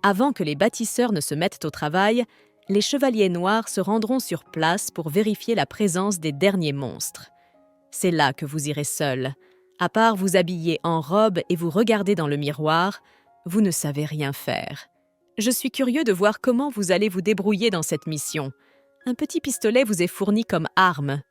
avant que les bâtisseurs ne se mettent au travail, les chevaliers noirs se rendront sur place pour vérifier la présence des derniers monstres. C'est là que vous irez seul. À part vous habiller en robe et vous regarder dans le miroir, vous ne savez rien faire. Je suis curieux de voir comment vous allez vous débrouiller dans cette mission. Un petit pistolet vous est fourni comme arme,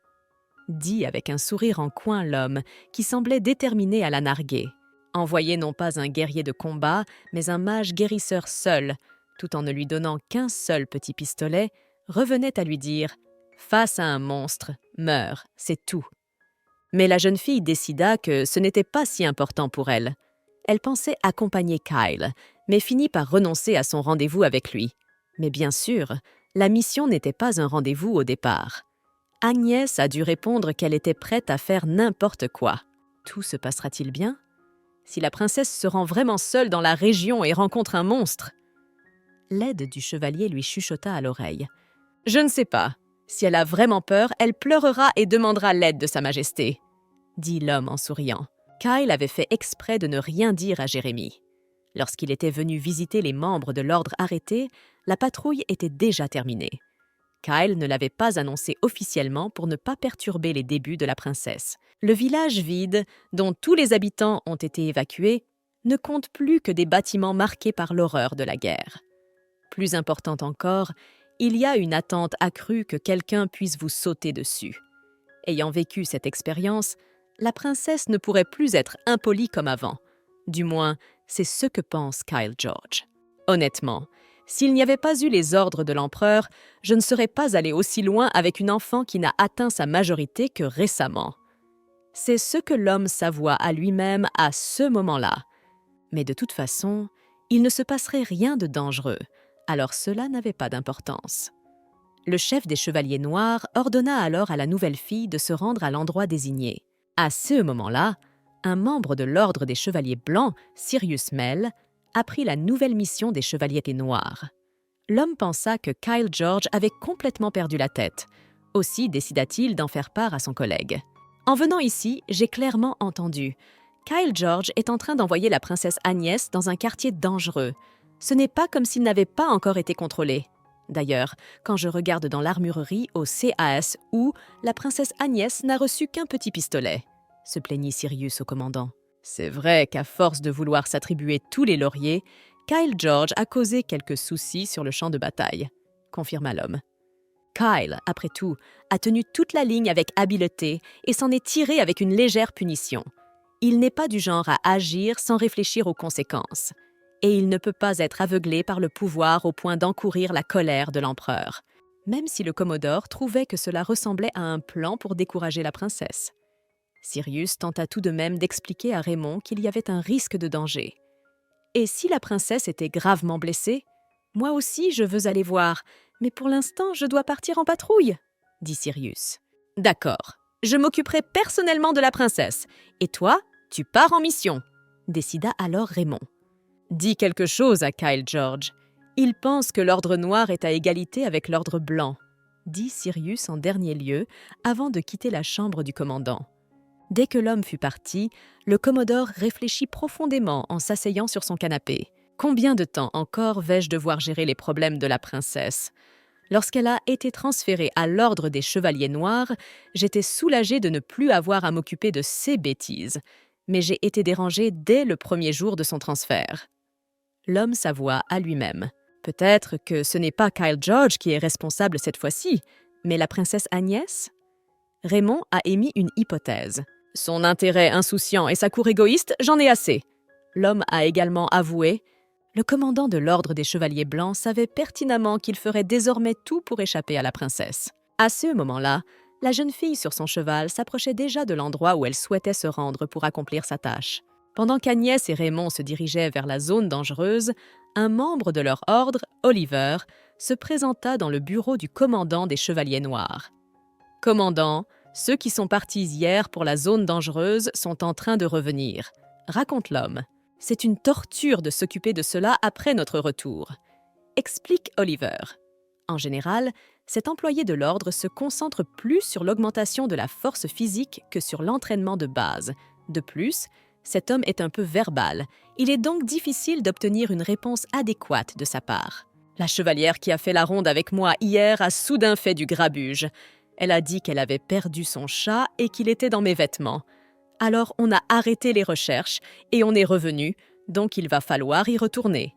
dit avec un sourire en coin l'homme, qui semblait déterminé à la narguer. Envoyer non pas un guerrier de combat, mais un mage guérisseur seul, tout en ne lui donnant qu'un seul petit pistolet, revenait à lui dire « Face à un monstre, meurs, c'est tout ». Mais la jeune fille décida que ce n'était pas si important pour elle. Elle pensait accompagner Kyle, mais finit par renoncer à son rendez-vous avec lui. Mais bien sûr, la mission n'était pas un rendez-vous au départ. Agnès a dû répondre qu'elle était prête à faire n'importe quoi. Tout se passera-t-il bien? Si la princesse se rend vraiment seule dans la région et rencontre un monstre? L'aide du chevalier lui chuchota à l'oreille. « Je ne sais pas. Si elle a vraiment peur, elle pleurera et demandera l'aide de Sa Majesté, » dit l'homme en souriant. Kyle avait fait exprès de ne rien dire à Jérémie. Lorsqu'il était venu visiter les membres de l'ordre arrêtés, la patrouille était déjà terminée. Kyle ne l'avait pas annoncé officiellement pour ne pas perturber les débuts de la princesse. Le village vide, dont tous les habitants ont été évacués, ne compte plus que des bâtiments marqués par l'horreur de la guerre. Plus important encore, il y a une attente accrue que quelqu'un puisse vous sauter dessus. Ayant vécu cette expérience, la princesse ne pourrait plus être impolie comme avant. Du moins, c'est ce que pense Kyle George. Honnêtement, s'il n'y avait pas eu les ordres de l'empereur, je ne serais pas allé aussi loin avec une enfant qui n'a atteint sa majorité que récemment. C'est ce que l'homme s'avoua à lui-même à ce moment-là. Mais de toute façon, il ne se passerait rien de dangereux, alors cela n'avait pas d'importance. Le chef des Chevaliers Noirs ordonna alors à la nouvelle fille de se rendre à l'endroit désigné. À ce moment-là, un membre de l'ordre des Chevaliers Blancs, Sirius Mell, apprit la nouvelle mission des Chevaliers Noirs. L'homme pensa que Kyle George avait complètement perdu la tête. Aussi décida-t-il d'en faire part à son collègue. « En venant ici, j'ai clairement entendu. Kyle George est en train d'envoyer la princesse Agnès dans un quartier dangereux. Ce n'est pas comme s'il n'avait pas encore été contrôlé. D'ailleurs, quand je regarde dans l'armurerie au CAS où la princesse Agnès n'a reçu qu'un petit pistolet, » se plaignit Sirius au commandant. C'est vrai qu'à force de vouloir s'attribuer tous les lauriers, Kyle George a causé quelques soucis sur le champ de bataille, confirma l'homme. Kyle, après tout, a tenu toute la ligne avec habileté et s'en est tiré avec une légère punition. Il n'est pas du genre à agir sans réfléchir aux conséquences. Et il ne peut pas être aveuglé par le pouvoir au point d'encourir la colère de l'empereur, même si le Commodore trouvait que cela ressemblait à un plan pour décourager la princesse. Sirius tenta tout de même d'expliquer à Raymond qu'il y avait un risque de danger. « Et si la princesse était gravement blessée? Moi aussi, je veux aller voir, mais pour l'instant, je dois partir en patrouille, » dit Sirius. « D'accord, je m'occuperai personnellement de la princesse, et toi, tu pars en mission, » décida alors Raymond. « Dis quelque chose à Kyle George. Il pense que l'ordre noir est à égalité avec l'ordre blanc, » dit Sirius en dernier lieu, avant de quitter la chambre du commandant. Dès que l'homme fut parti, le Commodore réfléchit profondément en s'asseyant sur son canapé. Combien de temps encore vais-je devoir gérer les problèmes de la princesse? Lorsqu'elle a été transférée à l'ordre des Chevaliers Noirs, j'étais soulagé de ne plus avoir à m'occuper de ces bêtises, mais j'ai été dérangé dès le premier jour de son transfert. L'homme s'avoua à lui-même. Peut-être que ce n'est pas Kyle George qui est responsable cette fois-ci, mais la princesse Agnès? Raymond a émis une hypothèse. Son intérêt insouciant et sa cour égoïste, j'en ai assez. L'homme a également avoué. Le commandant de l'ordre des Chevaliers Blancs savait pertinemment qu'il ferait désormais tout pour échapper à la princesse. À ce moment-là, la jeune fille sur son cheval s'approchait déjà de l'endroit où elle souhaitait se rendre pour accomplir sa tâche. Pendant qu'Agnès et Raymond se dirigeaient vers la zone dangereuse, un membre de leur ordre, Oliver, se présenta dans le bureau du commandant des Chevaliers Noirs. « Commandant, ceux qui sont partis hier pour la zone dangereuse sont en train de revenir. » raconte l'homme. « C'est une torture de s'occuper de cela après notre retour. » Explique Oliver. En général, cet employé de l'ordre se concentre plus sur l'augmentation de la force physique que sur l'entraînement de base. De plus, cet homme est un peu verbal. Il est donc difficile d'obtenir une réponse adéquate de sa part. La chevalière qui a fait la ronde avec moi hier a soudain fait du grabuge. Elle a dit qu'elle avait perdu son chat et qu'il était dans mes vêtements. Alors on a arrêté les recherches et on est revenu, donc il va falloir y retourner.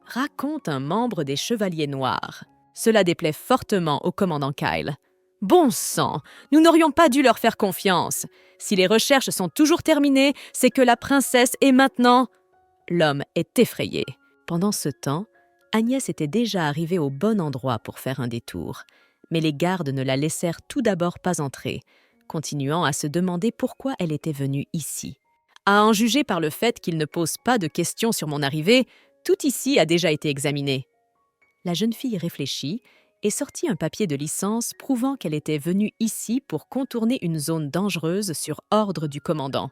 Raconte un membre des Chevaliers Noirs. Cela déplaît fortement au commandant Kyle. Bon sang, nous n'aurions pas dû leur faire confiance. Si les recherches sont toujours terminées, c'est que la princesse est maintenant... L'homme est effrayé. Pendant ce temps, Agnès était déjà arrivée au bon endroit pour faire un détour. Mais les gardes ne la laissèrent tout d'abord pas entrer, continuant à se demander pourquoi elle était venue ici. À en juger par le fait qu'il ne pose pas de questions sur mon arrivée, tout ici a déjà été examiné. La jeune fille réfléchit et sortit un papier de licence prouvant qu'elle était venue ici pour contourner une zone dangereuse sur ordre du commandant.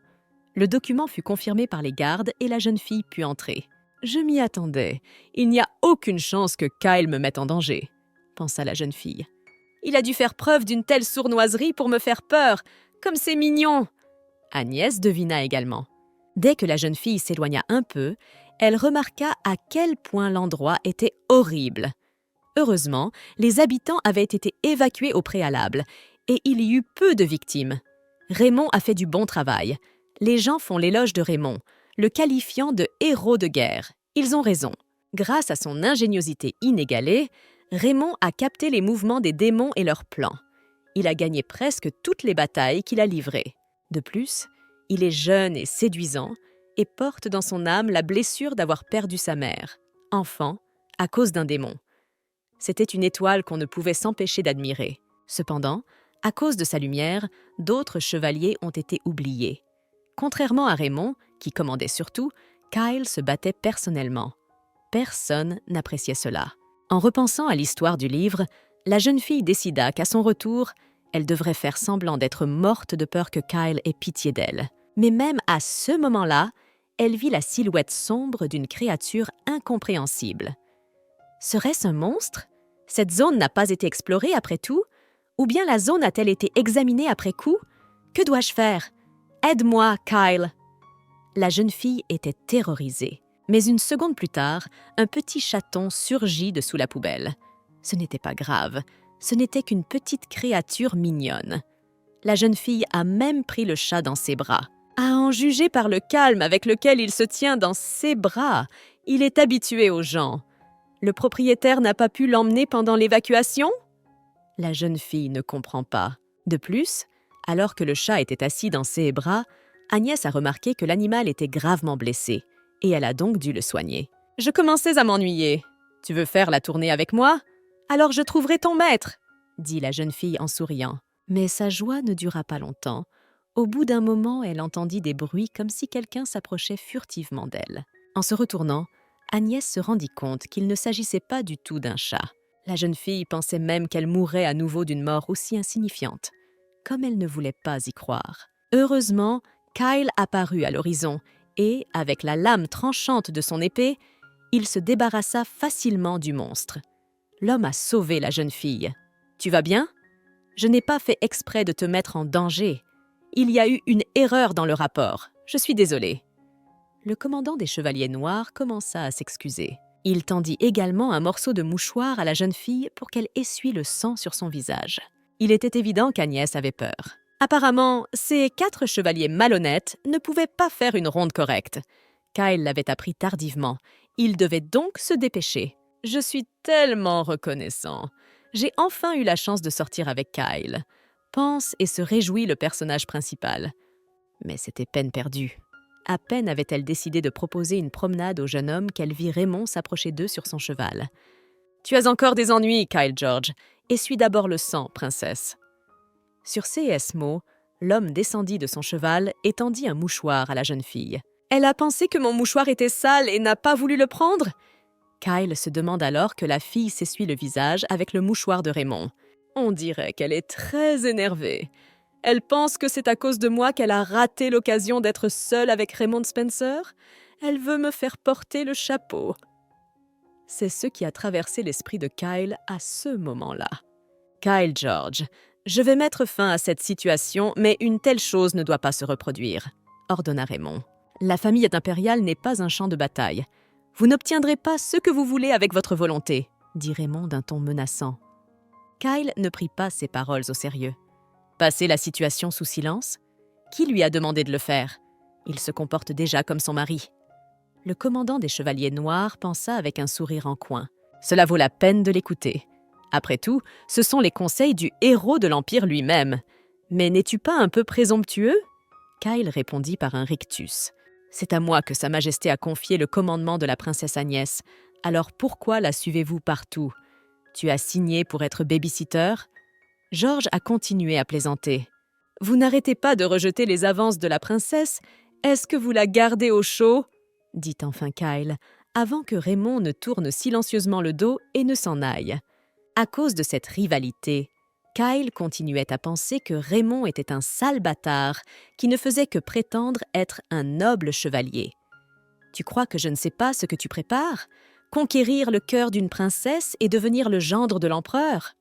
Le document fut confirmé par les gardes et la jeune fille put entrer. « Je m'y attendais. Il n'y a aucune chance que Kyle me mette en danger, » pensa la jeune fille. « Il a dû faire preuve d'une telle sournoiserie pour me faire peur. Comme c'est mignon !» Agnès devina également. Dès que la jeune fille s'éloigna un peu, elle remarqua à quel point l'endroit était horrible. Heureusement, les habitants avaient été évacués au préalable et il y eut peu de victimes. Raymond a fait du bon travail. Les gens font l'éloge de Raymond, le qualifiant de héros de guerre. Ils ont raison. Grâce à son ingéniosité inégalée, Raymond a capté les mouvements des démons et leurs plans. Il a gagné presque toutes les batailles qu'il a livrées. De plus, il est jeune et séduisant et porte dans son âme la blessure d'avoir perdu sa mère, enfant, à cause d'un démon. C'était une étoile qu'on ne pouvait s'empêcher d'admirer. Cependant, à cause de sa lumière, d'autres chevaliers ont été oubliés. Contrairement à Raymond, qui commandait surtout, Kyle se battait personnellement. Personne n'appréciait cela. En repensant à l'histoire du livre, la jeune fille décida qu'à son retour, elle devrait faire semblant d'être morte de peur que Kyle ait pitié d'elle. Mais même à ce moment-là, elle vit la silhouette sombre d'une créature incompréhensible. Serait-ce un monstre? Cette zone n'a pas été explorée après tout? Ou bien la zone a-t-elle été examinée après coup? Que dois-je faire? Aide-moi, Kyle! La jeune fille était terrorisée. Mais une seconde plus tard, un petit chaton surgit de sous la poubelle. Ce n'était pas grave, ce n'était qu'une petite créature mignonne. La jeune fille a même pris le chat dans ses bras. À en juger par le calme avec lequel il se tient dans ses bras, il est habitué aux gens. Le propriétaire n'a pas pu l'emmener pendant l'évacuation? La jeune fille ne comprend pas. De plus, alors que le chat était assis dans ses bras, Agnès a remarqué que l'animal était gravement blessé, et elle a donc dû le soigner. « Je commençais à m'ennuyer. Tu veux faire la tournée avec moi? Alors je trouverai ton maître !» dit la jeune fille en souriant. Mais sa joie ne dura pas longtemps. Au bout d'un moment, elle entendit des bruits comme si quelqu'un s'approchait furtivement d'elle. En se retournant, Agnès se rendit compte qu'il ne s'agissait pas du tout d'un chat. La jeune fille pensait même qu'elle mourrait à nouveau d'une mort aussi insignifiante. Comme elle ne voulait pas y croire. Heureusement, Kyle apparut à l'horizon et, avec la lame tranchante de son épée, il se débarrassa facilement du monstre. L'homme a sauvé la jeune fille. « Tu vas bien? Je n'ai pas fait exprès de te mettre en danger. Il y a eu une erreur dans le rapport. Je suis désolé. » Le commandant des Chevaliers Noirs commença à s'excuser. Il tendit également un morceau de mouchoir à la jeune fille pour qu'elle essuie le sang sur son visage. Il était évident qu'Agnès avait peur. Apparemment, ces 4 chevaliers malhonnêtes ne pouvaient pas faire une ronde correcte. Kyle l'avait appris tardivement. Il devait donc se dépêcher. « Je suis tellement reconnaissant. J'ai enfin eu la chance de sortir avec Kyle. » pense et se réjouit le personnage principal. Mais c'était peine perdue. À peine avait-elle décidé de proposer une promenade au jeune homme qu'elle vit Raymond s'approcher d'eux sur son cheval. « Tu as encore des ennuis, Kyle George. Essuie d'abord le sang, princesse. » Sur ces mots, l'homme descendit de son cheval et tendit un mouchoir à la jeune fille. « Elle a pensé que mon mouchoir était sale et n'a pas voulu le prendre ?» Kyle se demande alors que la fille s'essuie le visage avec le mouchoir de Raymond. On dirait qu'elle est très énervée. Elle pense que c'est à cause de moi qu'elle a raté l'occasion d'être seule avec Raymond Spencer. Elle veut me faire porter le chapeau. C'est ce qui a traversé l'esprit de Kyle à ce moment-là. « Kyle George, je vais mettre fin à cette situation, mais une telle chose ne doit pas se reproduire, » ordonna Raymond. « La famille impériale n'est pas un champ de bataille. Vous n'obtiendrez pas ce que vous voulez avec votre volonté, » dit Raymond d'un ton menaçant. Kyle ne prit pas ces paroles au sérieux. Passer la situation sous silence? Qui lui a demandé de le faire? Il se comporte déjà comme son mari. Le commandant des Chevaliers Noirs pensa avec un sourire en coin. Cela vaut la peine de l'écouter. Après tout, ce sont les conseils du héros de l'Empire lui-même. Mais n'es-tu pas un peu présomptueux? Kyle répondit par un rictus. C'est à moi que Sa Majesté a confié le commandement de la princesse Agnès. Alors pourquoi la suivez-vous partout? Tu as signé pour être baby-sitter? George a continué à plaisanter. Vous n'arrêtez pas de rejeter les avances de la princesse. Est-ce que vous la gardez au chaud? Dit enfin Kyle, avant que Raymond ne tourne silencieusement le dos et ne s'en aille. À cause de cette rivalité, Kyle continuait à penser que Raymond était un sale bâtard qui ne faisait que prétendre être un noble chevalier. « Tu crois que je ne sais pas ce que tu prépares? Conquérir le cœur d'une princesse et devenir le gendre de l'empereur?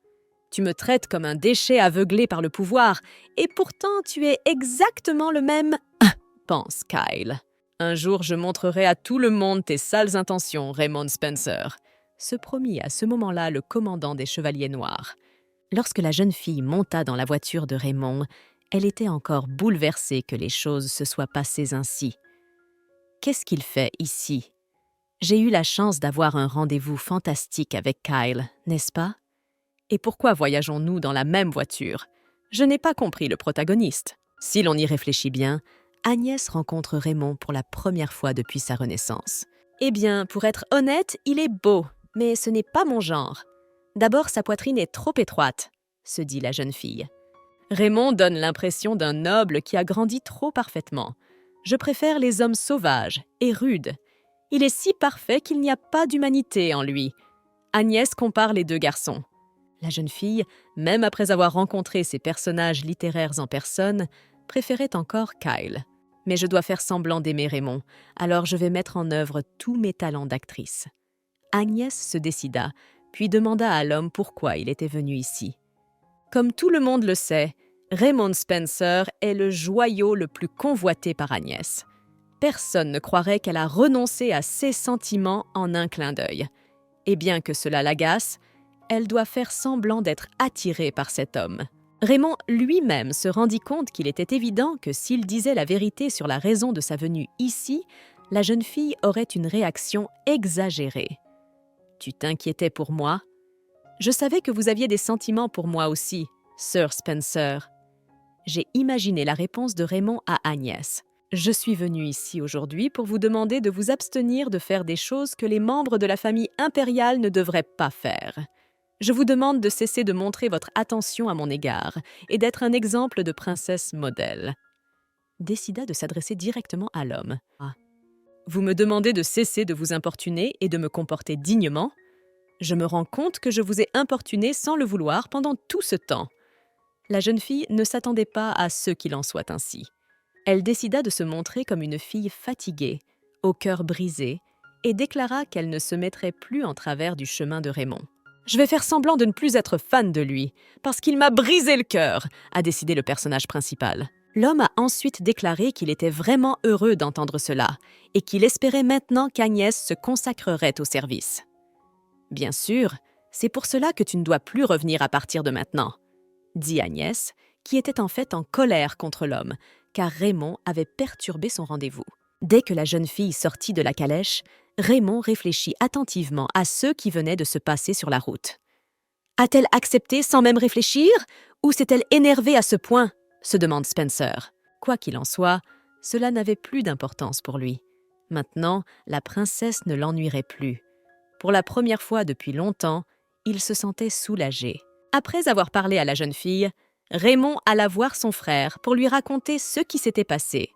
Tu me traites comme un déchet aveuglé par le pouvoir, et pourtant tu es exactement le même, pense Kyle. Un jour je montrerai à tout le monde tes sales intentions, Raymond Spencer, se promit à ce moment-là le commandant des Chevaliers Noirs. Lorsque la jeune fille monta dans la voiture de Raymond, elle était encore bouleversée que les choses se soient passées ainsi. Qu'est-ce qu'il fait ici? J'ai eu la chance d'avoir un rendez-vous fantastique avec Kyle, n'est-ce pas? Et pourquoi voyageons-nous dans la même voiture? Je n'ai pas compris le protagoniste. Si l'on y réfléchit bien, Agnès rencontre Raymond pour la première fois depuis sa renaissance. Eh bien, pour être honnête, il est beau, mais ce n'est pas mon genre. D'abord, sa poitrine est trop étroite, se dit la jeune fille. Raymond donne l'impression d'un noble qui a grandi trop parfaitement. Je préfère les hommes sauvages et rudes. Il est si parfait qu'il n'y a pas d'humanité en lui. Agnès compare les deux garçons. La jeune fille, même après avoir rencontré ces personnages littéraires en personne, préférait encore Kyle. Mais je dois faire semblant d'aimer Raymond, alors je vais mettre en œuvre tous mes talents d'actrice. Agnès se décida, puis demanda à l'homme pourquoi il était venu ici. Comme tout le monde le sait, Raymond Spencer est le joyau le plus convoité par Agnès. Personne ne croirait qu'elle a renoncé à ses sentiments en un clin d'œil. Et bien que cela l'agace, elle doit faire semblant d'être attirée par cet homme. Raymond lui-même se rendit compte qu'il était évident que s'il disait la vérité sur la raison de sa venue ici, la jeune fille aurait une réaction exagérée. « Tu t'inquiétais pour moi? Je savais que vous aviez des sentiments pour moi aussi, Sir Spencer. » J'ai imaginé la réponse de Raymond à Agnès. « Je suis venu ici aujourd'hui pour vous demander de vous abstenir de faire des choses que les membres de la famille impériale ne devraient pas faire. Je vous demande de cesser de montrer votre attention à mon égard et d'être un exemple de princesse modèle. » Décida de s'adresser directement à l'homme. « Vous me demandez de cesser de vous importuner et de me comporter dignement? Je me rends compte que je vous ai importuné sans le vouloir pendant tout ce temps. » La jeune fille ne s'attendait pas à ce qu'il en soit ainsi. Elle décida de se montrer comme une fille fatiguée, au cœur brisé, et déclara qu'elle ne se mettrait plus en travers du chemin de Raymond. « Je vais faire semblant de ne plus être fan de lui, parce qu'il m'a brisé le cœur », a décidé le personnage principal. L'homme a ensuite déclaré qu'il était vraiment heureux d'entendre cela, et qu'il espérait maintenant qu'Agnès se consacrerait au service. « Bien sûr, c'est pour cela que tu ne dois plus revenir à partir de maintenant, » dit Agnès, qui était en fait en colère contre l'homme, car Raymond avait perturbé son rendez-vous. Dès que la jeune fille sortit de la calèche, Raymond réfléchit attentivement à ce qui venait de se passer sur la route. « A-t-elle accepté sans même réfléchir, ou s'est-elle énervée à ce point ?» se demande Spencer. Quoi qu'il en soit, cela n'avait plus d'importance pour lui. Maintenant, la princesse ne l'ennuierait plus. Pour la première fois depuis longtemps, il se sentait soulagé. Après avoir parlé à la jeune fille, Raymond alla voir son frère pour lui raconter ce qui s'était passé.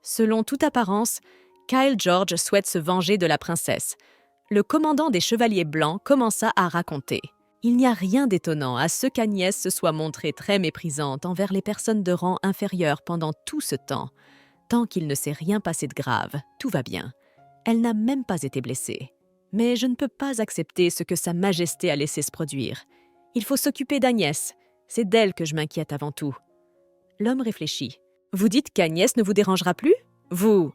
Selon toute apparence, Kyle George souhaite se venger de la princesse. Le commandant des Chevaliers Blancs commença à raconter. Il n'y a rien d'étonnant à ce qu'Agnès se soit montrée très méprisante envers les personnes de rang inférieur pendant tout ce temps. Tant qu'il ne s'est rien passé de grave, tout va bien. Elle n'a même pas été blessée. Mais je ne peux pas accepter ce que Sa Majesté a laissé se produire. Il faut s'occuper d'Agnès. C'est d'elle que je m'inquiète avant tout. L'homme réfléchit. « Vous dites qu'Agnès ne vous dérangera plus? Vous… »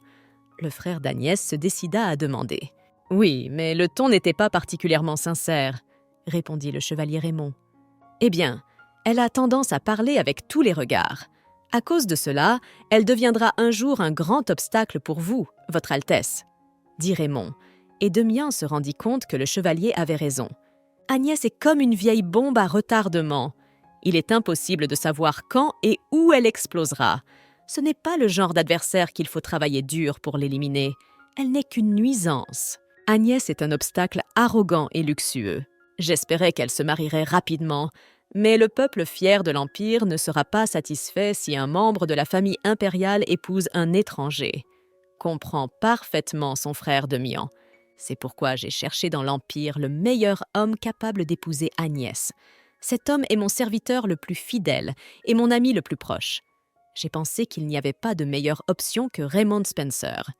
Le frère d'Agnès se décida à demander. « Oui, mais le ton n'était pas particulièrement sincère, » répondit le chevalier Raymond. « Eh bien, elle a tendance à parler avec tous les regards. À cause de cela, elle deviendra un jour un grand obstacle pour vous, votre Altesse, » dit Raymond, et Demian se rendit compte que le chevalier avait raison. Agnès est comme une vieille bombe à retardement. Il est impossible de savoir quand et où elle explosera. Ce n'est pas le genre d'adversaire qu'il faut travailler dur pour l'éliminer. Elle n'est qu'une nuisance. Agnès est un obstacle arrogant et luxueux. J'espérais qu'elle se marierait rapidement, mais le peuple fier de l'Empire ne sera pas satisfait si un membre de la famille impériale épouse un étranger. Comprend parfaitement son frère Demian. C'est pourquoi j'ai cherché dans l'Empire le meilleur homme capable d'épouser Agnès. Cet homme est mon serviteur le plus fidèle et mon ami le plus proche. J'ai pensé qu'il n'y avait pas de meilleure option que Raymond Spencer,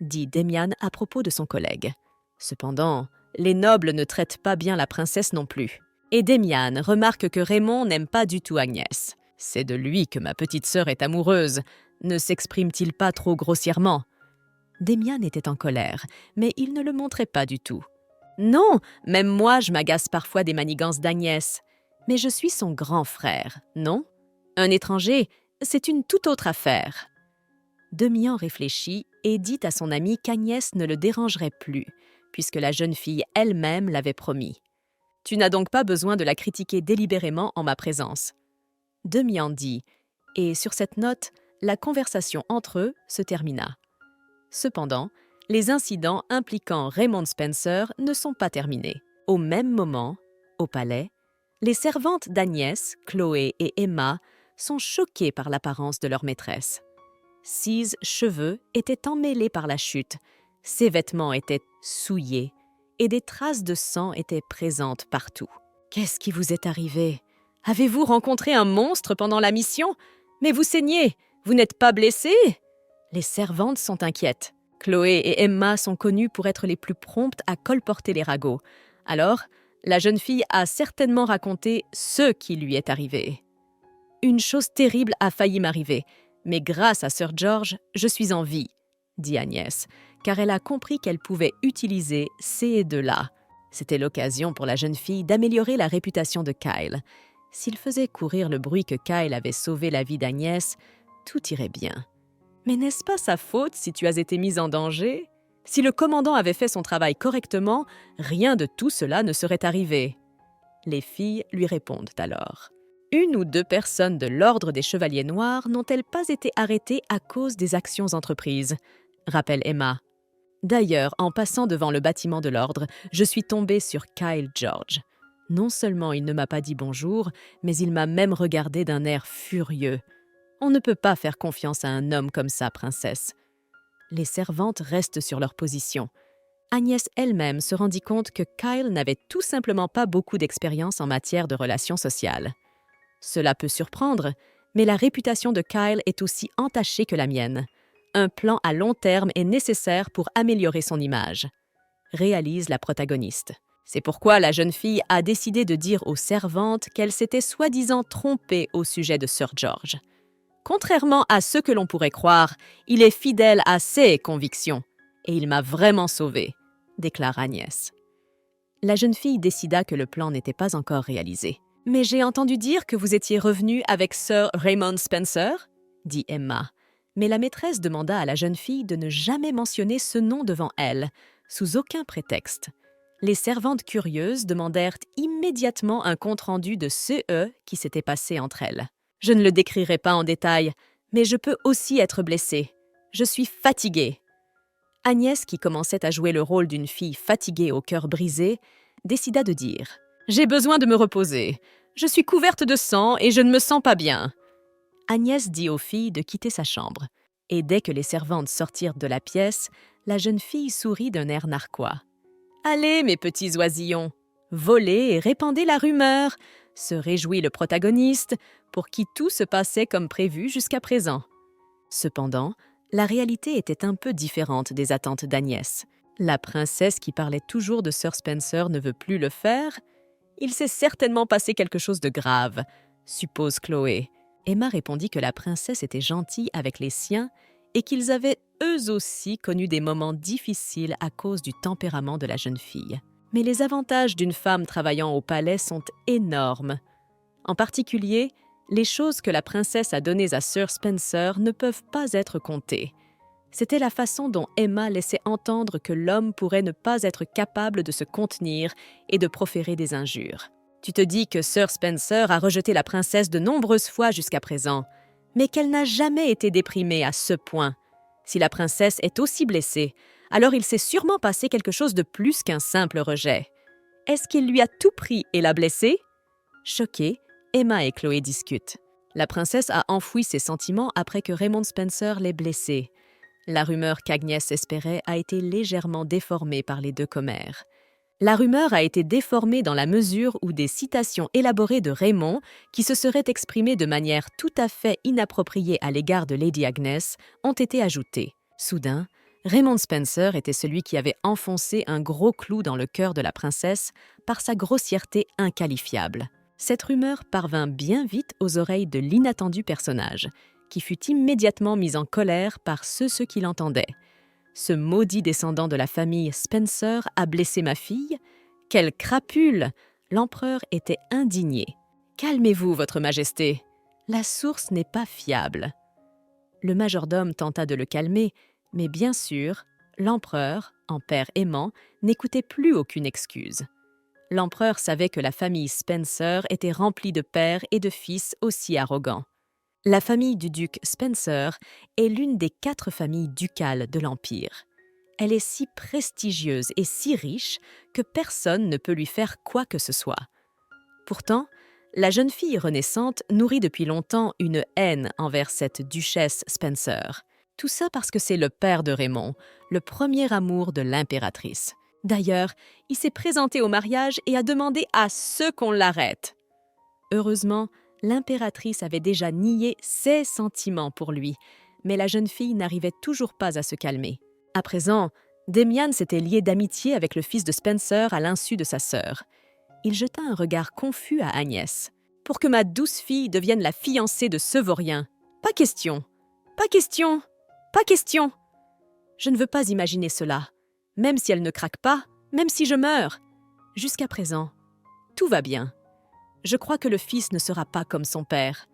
dit Damian à propos de son collègue. Cependant, les nobles ne traitent pas bien la princesse non plus. Et Damian remarque que Raymond n'aime pas du tout Agnès. C'est de lui que ma petite sœur est amoureuse. Ne s'exprime-t-il pas trop grossièrement? Damian était en colère, mais il ne le montrait pas du tout. Non, même moi je m'agace parfois des manigances d'Agnès. Mais je suis son grand frère, non? Un étranger, c'est une toute autre affaire. Damian réfléchit et dit à son ami qu'Agnès ne le dérangerait plus, puisque la jeune fille elle-même l'avait promis. « Tu n'as donc pas besoin de la critiquer délibérément en ma présence. » Damian dit, et sur cette note, la conversation entre eux se termina. Cependant, les incidents impliquant Raymond Spencer ne sont pas terminés. Au même moment, au palais, les servantes d'Agnès, Chloé et Emma sont choquées par l'apparence de leur maîtresse. Ses cheveux étaient emmêlés par la chute, ses vêtements étaient souillés et des traces de sang étaient présentes partout. « Qu'est-ce qui vous est arrivé? Avez-vous rencontré un monstre pendant la mission? Mais vous saignez, vous n'êtes pas blessé ?» Les servantes sont inquiètes. Chloé et Emma sont connues pour être les plus promptes à colporter les ragots. Alors, la jeune fille a certainement raconté ce qui lui est arrivé. « Une chose terrible a failli m'arriver, mais grâce à Sir George, je suis en vie, » dit Agnès, car elle a compris qu'elle pouvait utiliser ces deux-là. C'était l'occasion pour la jeune fille d'améliorer la réputation de Kyle. S'il faisait courir le bruit que Kyle avait sauvé la vie d'Agnès, tout irait bien. Mais n'est-ce pas sa faute si tu as été mise en danger? Si le commandant avait fait son travail correctement, rien de tout cela ne serait arrivé. Les filles lui répondent alors. Une ou deux personnes de l'ordre des Chevaliers Noirs n'ont-elles pas été arrêtées à cause des actions entreprises? Rappelle Emma. D'ailleurs, en passant devant le bâtiment de l'ordre, je suis tombée sur Kyle George. Non seulement il ne m'a pas dit bonjour, mais il m'a même regardé d'un air furieux. On ne peut pas faire confiance à un homme comme ça, princesse. Les servantes restent sur leur position. Agnès elle-même se rendit compte que Kyle n'avait tout simplement pas beaucoup d'expérience en matière de relations sociales. Cela peut surprendre, mais la réputation de Kyle est aussi entachée que la mienne. Un plan à long terme est nécessaire pour améliorer son image, réalise la protagoniste. C'est pourquoi la jeune fille a décidé de dire aux servantes qu'elle s'était soi-disant trompée au sujet de Sir George. Contrairement à ce que l'on pourrait croire, il est fidèle à ses convictions, et il m'a vraiment sauvée, déclare Agnès. La jeune fille décida que le plan n'était pas encore réalisé. « Mais j'ai entendu dire que vous étiez revenu avec Sir Raymond Spencer ?» dit Emma. Mais la maîtresse demanda à la jeune fille de ne jamais mentionner ce nom devant elle, sous aucun prétexte. Les servantes curieuses demandèrent immédiatement un compte-rendu de ce qui s'était passé entre elles. Je ne le décrirai pas en détail, mais je peux aussi être blessée. Je suis fatiguée. Agnès, qui commençait à jouer le rôle d'une fille fatiguée au cœur brisé, décida de dire « J'ai besoin de me reposer. Je suis couverte de sang et je ne me sens pas bien. » Agnès dit aux filles de quitter sa chambre. Et dès que les servantes sortirent de la pièce, la jeune fille sourit d'un air narquois. « Allez, mes petits oisillons, volez et répandez la rumeur !» se réjouit le protagoniste, pour qui tout se passait comme prévu jusqu'à présent. Cependant, la réalité était un peu différente des attentes d'Agnès. La princesse qui parlait toujours de Sir Spencer ne veut plus le faire. Il s'est certainement passé quelque chose de grave, suppose Chloé. Emma répondit que la princesse était gentille avec les siens et qu'ils avaient eux aussi connu des moments difficiles à cause du tempérament de la jeune fille. Mais les avantages d'une femme travaillant au palais sont énormes. En particulier, les choses que la princesse a données à Sir Spencer ne peuvent pas être comptées. C'était la façon dont Emma laissait entendre que l'homme pourrait ne pas être capable de se contenir et de proférer des injures. Tu te dis que Sir Spencer a rejeté la princesse de nombreuses fois jusqu'à présent, mais qu'elle n'a jamais été déprimée à ce point. Si la princesse est aussi blessée, alors il s'est sûrement passé quelque chose de plus qu'un simple rejet. Est-ce qu'il lui a tout pris et l'a blessée? Choquée, Emma et Chloé discutent. La princesse a enfoui ses sentiments après que Raymond Spencer l'ait blessée. La rumeur qu'Agnès espérait a été légèrement déformée par les deux commères. La rumeur a été déformée dans la mesure où des citations élaborées de Raymond, qui se seraient exprimées de manière tout à fait inappropriée à l'égard de Lady Agnès, ont été ajoutées. Soudain, Raymond Spencer était celui qui avait enfoncé un gros clou dans le cœur de la princesse par sa grossièreté inqualifiable. Cette rumeur parvint bien vite aux oreilles de l'inattendu personnage, qui fut immédiatement mis en colère par ceux qui l'entendaient. Ce maudit descendant de la famille Spencer a blessé ma fille? Quelle crapule! L'empereur était indigné. Calmez-vous, votre majesté. La source n'est pas fiable. Le majordome tenta de le calmer, mais bien sûr, l'empereur, en père aimant, n'écoutait plus aucune excuse. L'empereur savait que la famille Spencer était remplie de pères et de fils aussi arrogants. La famille du duc Spencer est l'une des 4 familles ducales de l'Empire. Elle est si prestigieuse et si riche que personne ne peut lui faire quoi que ce soit. Pourtant, la jeune fille renaissante nourrit depuis longtemps une haine envers cette duchesse Spencer. Tout ça parce que c'est le père de Raymond, le premier amour de l'impératrice. D'ailleurs, il s'est présenté au mariage et a demandé à ce qu'on l'arrête. Heureusement, l'impératrice avait déjà nié ses sentiments pour lui, mais la jeune fille n'arrivait toujours pas à se calmer. À présent, Damian s'était lié d'amitié avec le fils de Spencer à l'insu de sa sœur. Il jeta un regard confus à Agnès. « Pour que ma douce fille devienne la fiancée de ce vaurien. Pas question, pas question, pas question. Je ne veux pas imaginer cela, même si elle ne craque pas, même si je meurs. Jusqu'à présent, tout va bien. Je crois que le fils ne sera pas comme son père.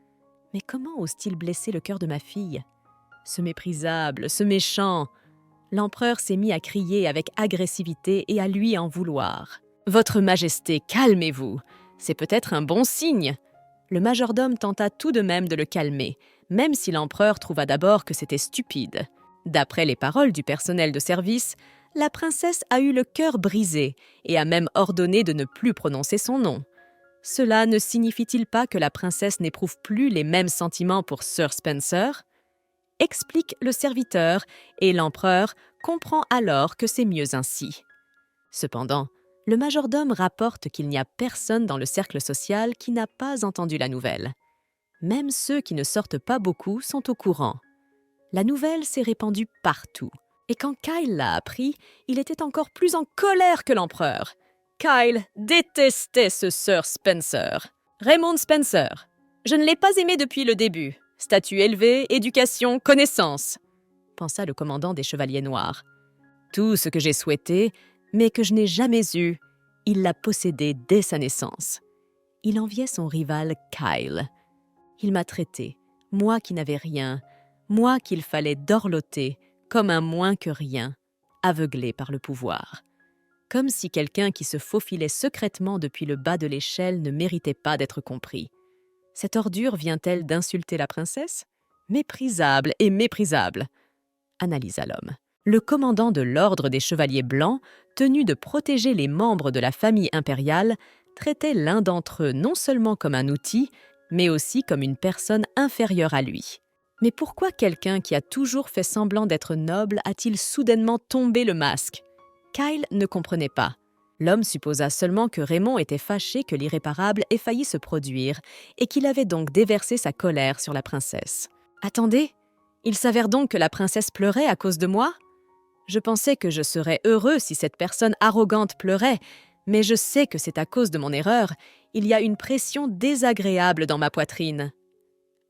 Mais comment ose-t-il blesser le cœur de ma fille? Ce méprisable, ce méchant. L'empereur s'est mis à crier avec agressivité et à lui en vouloir. Votre Majesté, calmez-vous. C'est peut-être un bon signe. Le majordome tenta tout de même de le calmer, même si l'empereur trouva d'abord que c'était stupide. D'après les paroles du personnel de service, la princesse a eu le cœur brisé et a même ordonné de ne plus prononcer son nom. Cela ne signifie-t-il pas que la princesse n'éprouve plus les mêmes sentiments pour Sir Spencer? Explique le serviteur, et l'empereur comprend alors que c'est mieux ainsi. Cependant, le majordome rapporte qu'il n'y a personne dans le cercle social qui n'a pas entendu la nouvelle. Même ceux qui ne sortent pas beaucoup sont au courant. La nouvelle s'est répandue partout, et quand Kyle l'a appris, il était encore plus en colère que l'empereur. Kyle détestait ce Sir Spencer. Raymond Spencer. Je ne l'ai pas aimé depuis le début. Statut élevé, éducation, connaissance, pensa le commandant des Chevaliers Noirs. Tout ce que j'ai souhaité, mais que je n'ai jamais eu, il l'a possédé dès sa naissance. Il enviait son rival Kyle. Il m'a traité, moi qui n'avais rien, moi qu'il fallait dorloter, comme un moins que rien, aveuglé par le pouvoir. Comme si quelqu'un qui se faufilait secrètement depuis le bas de l'échelle ne méritait pas d'être compris. Cette ordure vient-elle d'insulter la princesse? Méprisable et méprisable, analysa l'homme. Le commandant de l'ordre des Chevaliers Blancs, tenu de protéger les membres de la famille impériale, traitait l'un d'entre eux non seulement comme un outil, mais aussi comme une personne inférieure à lui. Mais pourquoi quelqu'un qui a toujours fait semblant d'être noble a-t-il soudainement tombé le masque? Kyle ne comprenait pas. L'homme supposa seulement que Raymond était fâché que l'irréparable ait failli se produire et qu'il avait donc déversé sa colère sur la princesse. « Attendez, il s'avère donc que la princesse pleurait à cause de moi? Je pensais que je serais heureux si cette personne arrogante pleurait, mais je sais que c'est à cause de mon erreur. Il y a une pression désagréable dans ma poitrine. »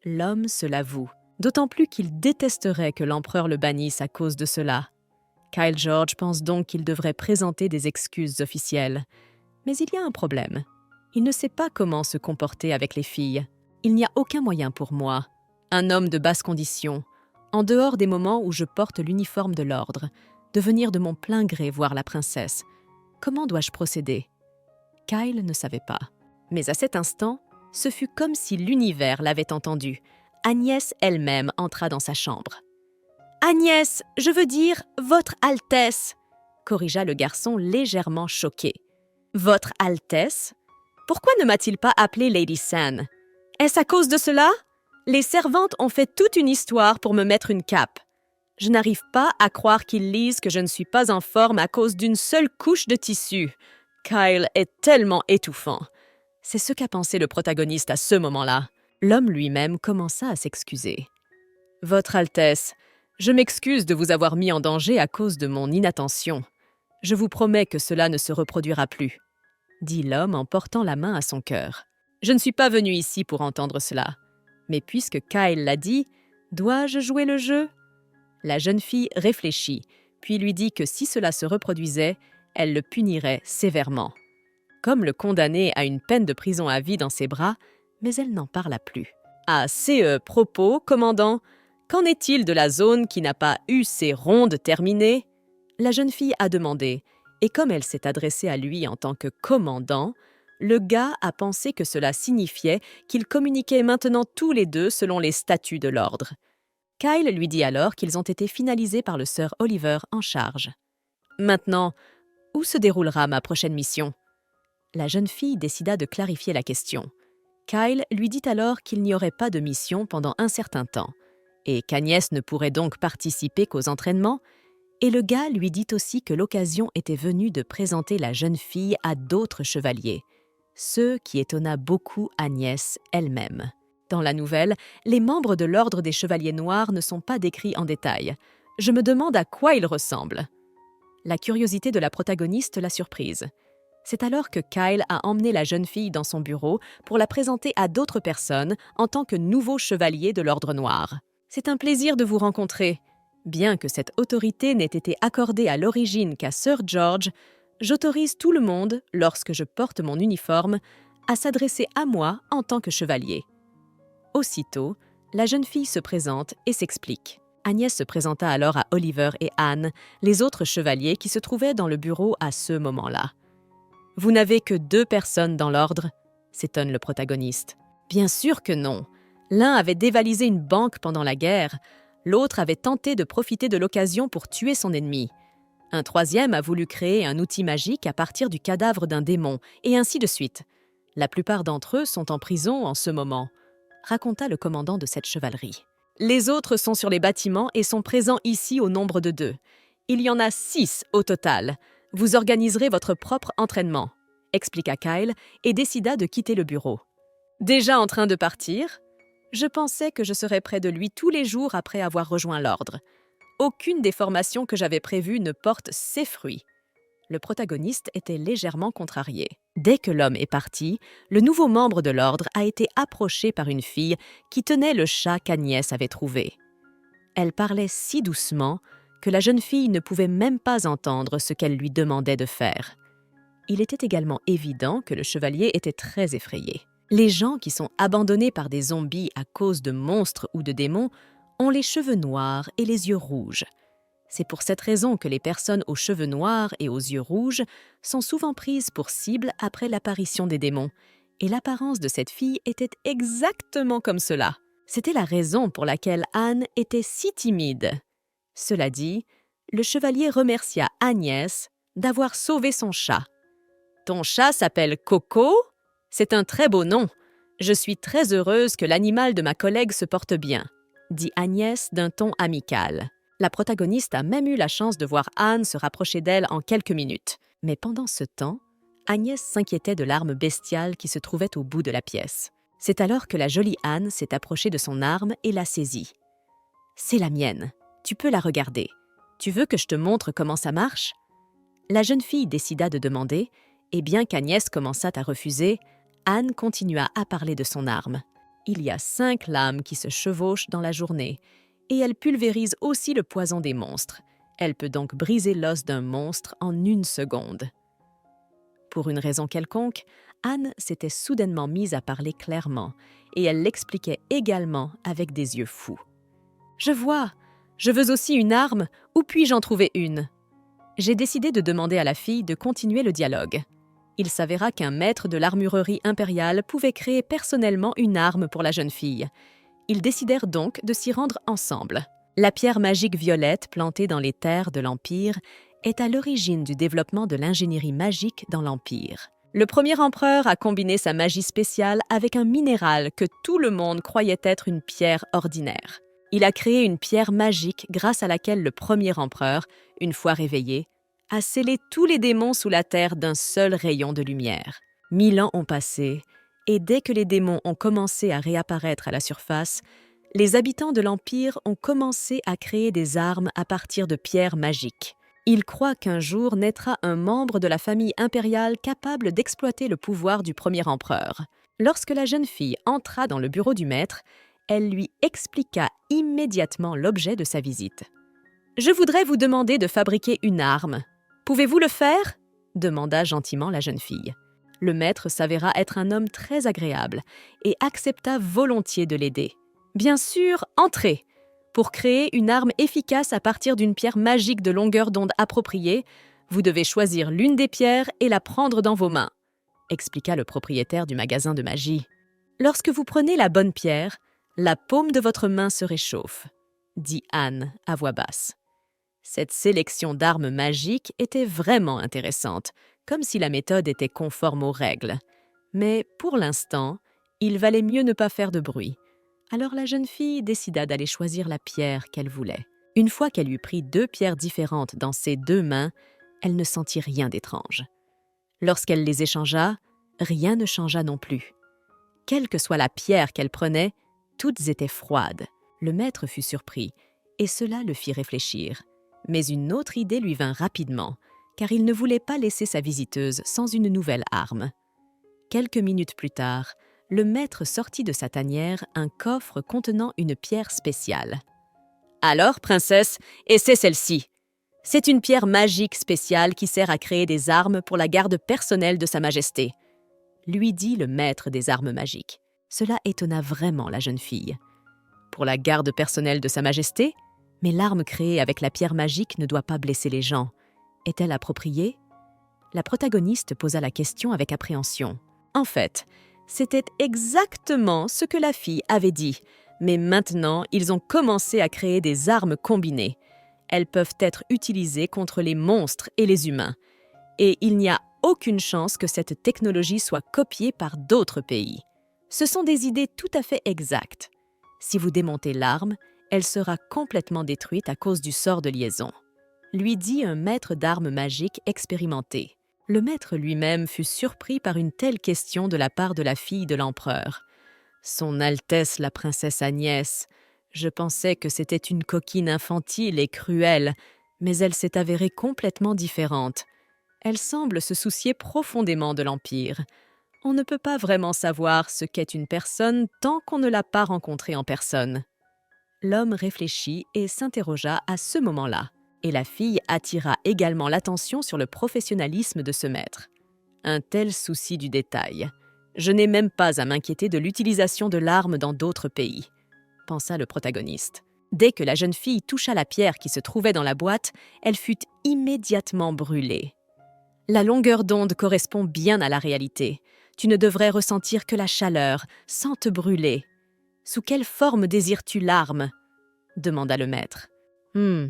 L'homme se l'avoue, d'autant plus qu'il détesterait que l'empereur le bannisse à cause de cela. Kyle George pense donc qu'il devrait présenter des excuses officielles. Mais il y a un problème. Il ne sait pas comment se comporter avec les filles. Il n'y a aucun moyen pour moi, un homme de basse condition, en dehors des moments où je porte l'uniforme de l'ordre, de venir de mon plein gré voir la princesse. Comment dois-je procéder? Kyle ne savait pas. Mais à cet instant, ce fut comme si l'univers l'avait entendu. Agnès elle-même entra dans sa chambre. « Agnès, je veux dire Votre Altesse !» corrigea le garçon légèrement choqué. « Votre Altesse? Pourquoi ne m'a-t-il pas appelé Lady San? Est-ce à cause de cela? Les servantes ont fait toute une histoire pour me mettre une cape. Je n'arrive pas à croire qu'ils lisent que je ne suis pas en forme à cause d'une seule couche de tissu. Kyle est tellement étouffant. C'est ce qu'a pensé le protagoniste à ce moment-là. L'homme lui-même commença à s'excuser. « Votre Altesse, je m'excuse de vous avoir mis en danger à cause de mon inattention. Je vous promets que cela ne se reproduira plus, » dit l'homme en portant la main à son cœur. « Je ne suis pas venu ici pour entendre cela. Mais puisque Kyle l'a dit, dois-je jouer le jeu ?» La jeune fille réfléchit, puis lui dit que si cela se reproduisait, elle le punirait sévèrement. Comme le condamner à une peine de prison à vie dans ses bras, mais elle n'en parla plus. « À ces propos, commandant, qu'en est-il de la zone qui n'a pas eu ses rondes terminées ?» La jeune fille a demandé, et comme elle s'est adressée à lui en tant que commandant, le gars a pensé que cela signifiait qu'ils communiquaient maintenant tous les deux selon les statuts de l'ordre. Kyle lui dit alors qu'ils ont été finalisés par le Sir Oliver en charge. « Maintenant, où se déroulera ma prochaine mission ?» La jeune fille décida de clarifier la question. Kyle lui dit alors qu'il n'y aurait pas de mission pendant un certain temps, et qu'Agnès ne pourrait donc participer qu'aux entraînements, et le gars lui dit aussi que l'occasion était venue de présenter la jeune fille à d'autres chevaliers, ce qui étonna beaucoup Agnès elle-même. Dans la nouvelle, les membres de l'Ordre des Chevaliers Noirs ne sont pas décrits en détail. Je me demande à quoi ils ressemblent. La curiosité de la protagoniste l'a surprise. C'est alors que Kyle a emmené la jeune fille dans son bureau pour la présenter à d'autres personnes en tant que nouveau chevalier de l'Ordre Noir. « C'est un plaisir de vous rencontrer. Bien que cette autorité n'ait été accordée à l'origine qu'à Sir George, j'autorise tout le monde, lorsque je porte mon uniforme, à s'adresser à moi en tant que chevalier. » Aussitôt, la jeune fille se présente et s'explique. Agnès se présenta alors à Oliver et Anne, les autres chevaliers qui se trouvaient dans le bureau à ce moment-là. « Vous n'avez que 2 personnes dans l'ordre ?» s'étonne le protagoniste. « Bien sûr que non. L'un avait dévalisé une banque pendant la guerre, l'autre avait tenté de profiter de l'occasion pour tuer son ennemi. Un troisième a voulu créer un outil magique à partir du cadavre d'un démon, et ainsi de suite. La plupart d'entre eux sont en prison en ce moment, » raconta le commandant de cette chevalerie. « Les autres sont sur les bâtiments et sont présents ici au nombre de 2. Il y en a 6 au total. Vous organiserez votre propre entraînement, » expliqua Kyle et décida de quitter le bureau. Déjà en train de partir, je pensais que je serais près de lui tous les jours après avoir rejoint l'ordre. Aucune des formations que j'avais prévues ne porte ses fruits. Le protagoniste était légèrement contrarié. Dès que l'homme est parti, le nouveau membre de l'ordre a été approché par une fille qui tenait le chat qu'Agnès avait trouvé. Elle parlait si doucement que la jeune fille ne pouvait même pas entendre ce qu'elle lui demandait de faire. Il était également évident que le chevalier était très effrayé. Les gens qui sont abandonnés par des zombies à cause de monstres ou de démons ont les cheveux noirs et les yeux rouges. C'est pour cette raison que les personnes aux cheveux noirs et aux yeux rouges sont souvent prises pour cible après l'apparition des démons. Et l'apparence de cette fille était exactement comme cela. C'était la raison pour laquelle Anne était si timide. Cela dit, le chevalier remercia Agnès d'avoir sauvé son chat. « Ton chat s'appelle Coco ? C'est un très beau nom. Je suis très heureuse que l'animal de ma collègue se porte bien, » dit Agnès d'un ton amical. La protagoniste a même eu la chance de voir Anne se rapprocher d'elle en quelques minutes. Mais pendant ce temps, Agnès s'inquiétait de l'arme bestiale qui se trouvait au bout de la pièce. C'est alors que la jolie Anne s'est approchée de son arme et l'a saisie. « C'est la mienne. Tu peux la regarder. Tu veux que je te montre comment ça marche ?» La jeune fille décida de demander, et bien qu'Agnès commençât à refuser, Anne continua à parler de son arme. Il y a 5 lames qui se chevauchent dans la journée, et elle pulvérise aussi le poison des monstres. Elle peut donc briser l'os d'un monstre en 1 seconde. Pour une raison quelconque, Anne s'était soudainement mise à parler clairement, et elle l'expliquait également avec des yeux fous. « Je vois, je veux aussi une arme, où puis-je en trouver une ?» J'ai décidé de demander à la fille de continuer le dialogue. Il s'avéra qu'un maître de l'armurerie impériale pouvait créer personnellement une arme pour la jeune fille. Ils décidèrent donc de s'y rendre ensemble. La pierre magique violette plantée dans les terres de l'Empire est à l'origine du développement de l'ingénierie magique dans l'Empire. Le premier empereur a combiné sa magie spéciale avec un minéral que tout le monde croyait être une pierre ordinaire. Il a créé une pierre magique grâce à laquelle le premier empereur, une fois réveillé, a scellé tous les démons sous la terre d'un seul rayon de lumière. 1000 ans ont passé, et dès que les démons ont commencé à réapparaître à la surface, les habitants de l'Empire ont commencé à créer des armes à partir de pierres magiques. Ils croient qu'un jour naîtra un membre de la famille impériale capable d'exploiter le pouvoir du premier empereur. Lorsque la jeune fille entra dans le bureau du maître, elle lui expliqua immédiatement l'objet de sa visite. « Je voudrais vous demander de fabriquer une arme. Pouvez-vous le faire ?» demanda gentiment la jeune fille. Le maître s'avéra être un homme très agréable et accepta volontiers de l'aider. « Bien sûr, entrez ! Pour créer une arme efficace à partir d'une pierre magique de longueur d'onde appropriée, vous devez choisir l'une des pierres et la prendre dans vos mains, » expliqua le propriétaire du magasin de magie. « Lorsque vous prenez la bonne pierre, la paume de votre main se réchauffe, » dit Anne à voix basse. Cette sélection d'armes magiques était vraiment intéressante, comme si la méthode était conforme aux règles. Mais pour l'instant, il valait mieux ne pas faire de bruit. Alors la jeune fille décida d'aller choisir la pierre qu'elle voulait. Une fois qu'elle eut pris 2 pierres différentes dans ses 2 mains, elle ne sentit rien d'étrange. Lorsqu'elle les échangea, rien ne changea non plus. Quelle que soit la pierre qu'elle prenait, toutes étaient froides. Le maître fut surpris, et cela le fit réfléchir. Mais une autre idée lui vint rapidement, car il ne voulait pas laisser sa visiteuse sans une nouvelle arme. Quelques minutes plus tard, le maître sortit de sa tanière un coffre contenant une pierre spéciale. « Alors, princesse, et c'est celle-ci. C'est une pierre magique spéciale qui sert à créer des armes pour la garde personnelle de Sa Majesté, » lui dit le maître des armes magiques. Cela étonna vraiment la jeune fille. « Pour la garde personnelle de Sa Majesté ? Mais l'arme créée avec la pierre magique ne doit pas blesser les gens. Est-elle appropriée ?» La protagoniste posa la question avec appréhension. En fait, c'était exactement ce que la fille avait dit, mais maintenant, ils ont commencé à créer des armes combinées. Elles peuvent être utilisées contre les monstres et les humains. Et il n'y a aucune chance que cette technologie soit copiée par d'autres pays. Ce sont des idées tout à fait exactes. Si vous démontez l'arme, elle sera complètement détruite à cause du sort de liaison, lui dit un maître d'armes magiques expérimenté. Le maître lui-même fut surpris par une telle question de la part de la fille de l'empereur. « Son Altesse la princesse Agnès, je pensais que c'était une coquine infantile et cruelle, mais elle s'est avérée complètement différente. Elle semble se soucier profondément de l'Empire. On ne peut pas vraiment savoir ce qu'est une personne tant qu'on ne l'a pas rencontrée en personne. » L'homme réfléchit et s'interrogea à ce moment-là. Et la fille attira également l'attention sur le professionnalisme de ce maître. Un tel souci du détail. Je n'ai même pas à m'inquiéter de l'utilisation de l'arme dans d'autres pays, pensa le protagoniste. Dès que la jeune fille toucha la pierre qui se trouvait dans la boîte, elle fut immédiatement brûlée. La longueur d'onde correspond bien à la réalité. Tu ne devrais ressentir que la chaleur, sans te brûler. Sous quelle forme désires-tu l'arme ? Demanda le maître.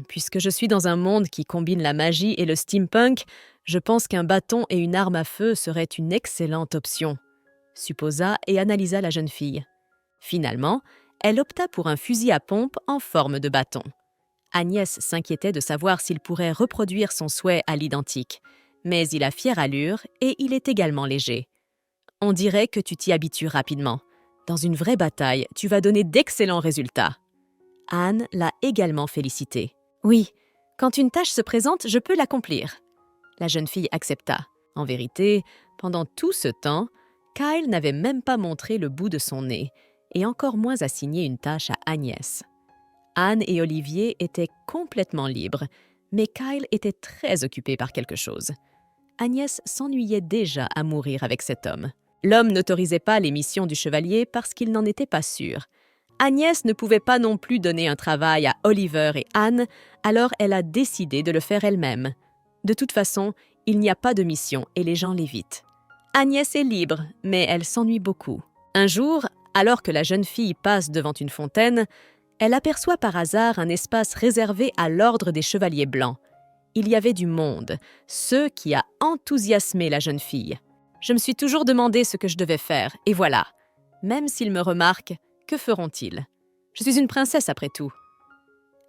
Puisque je suis dans un monde qui combine la magie et le steampunk, je pense qu'un bâton et une arme à feu seraient une excellente option, supposa et analysa la jeune fille. Finalement, elle opta pour un fusil à pompe en forme de bâton. Agnès s'inquiétait de savoir s'il pourrait reproduire son souhait à l'identique, mais il a fière allure et il est également léger. On dirait que tu t'y habitues rapidement. Dans une vraie bataille, tu vas donner d'excellents résultats. Anne l'a également félicité. « Oui, quand une tâche se présente, je peux l'accomplir. » La jeune fille accepta. En vérité, pendant tout ce temps, Kyle n'avait même pas montré le bout de son nez, et encore moins assigné une tâche à Agnès. Anne et Olivier étaient complètement libres, mais Kyle était très occupé par quelque chose. Agnès s'ennuyait déjà à mourir avec cet homme. L'homme n'autorisait pas les missions du chevalier parce qu'il n'en était pas sûr. Agnès ne pouvait pas non plus donner un travail à Oliver et Anne, alors elle a décidé de le faire elle-même. De toute façon, il n'y a pas de mission et les gens l'évitent. Agnès est libre, mais elle s'ennuie beaucoup. Un jour, alors que la jeune fille passe devant une fontaine, elle aperçoit par hasard un espace réservé à l'ordre des chevaliers blancs. Il y avait du monde, ce qui a enthousiasmé la jeune fille. Je me suis toujours demandé ce que je devais faire, et voilà. Même s'ils me remarquent, que feront-ils ? Je suis une princesse après tout.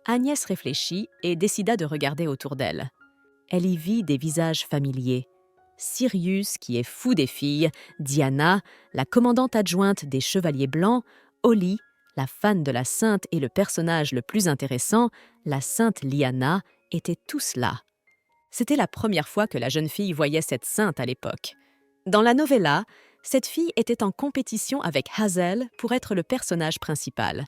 Agnès réfléchit et décida de regarder autour d'elle. Elle y vit des visages familiers. Sirius, qui est fou des filles, Diana, la commandante adjointe des Chevaliers Blancs, Holly, la fan de la sainte et le personnage le plus intéressant, la sainte Lyanna, étaient tous là. C'était la première fois que la jeune fille voyait cette sainte à l'époque. Dans la novella, cette fille était en compétition avec Hazel pour être le personnage principal.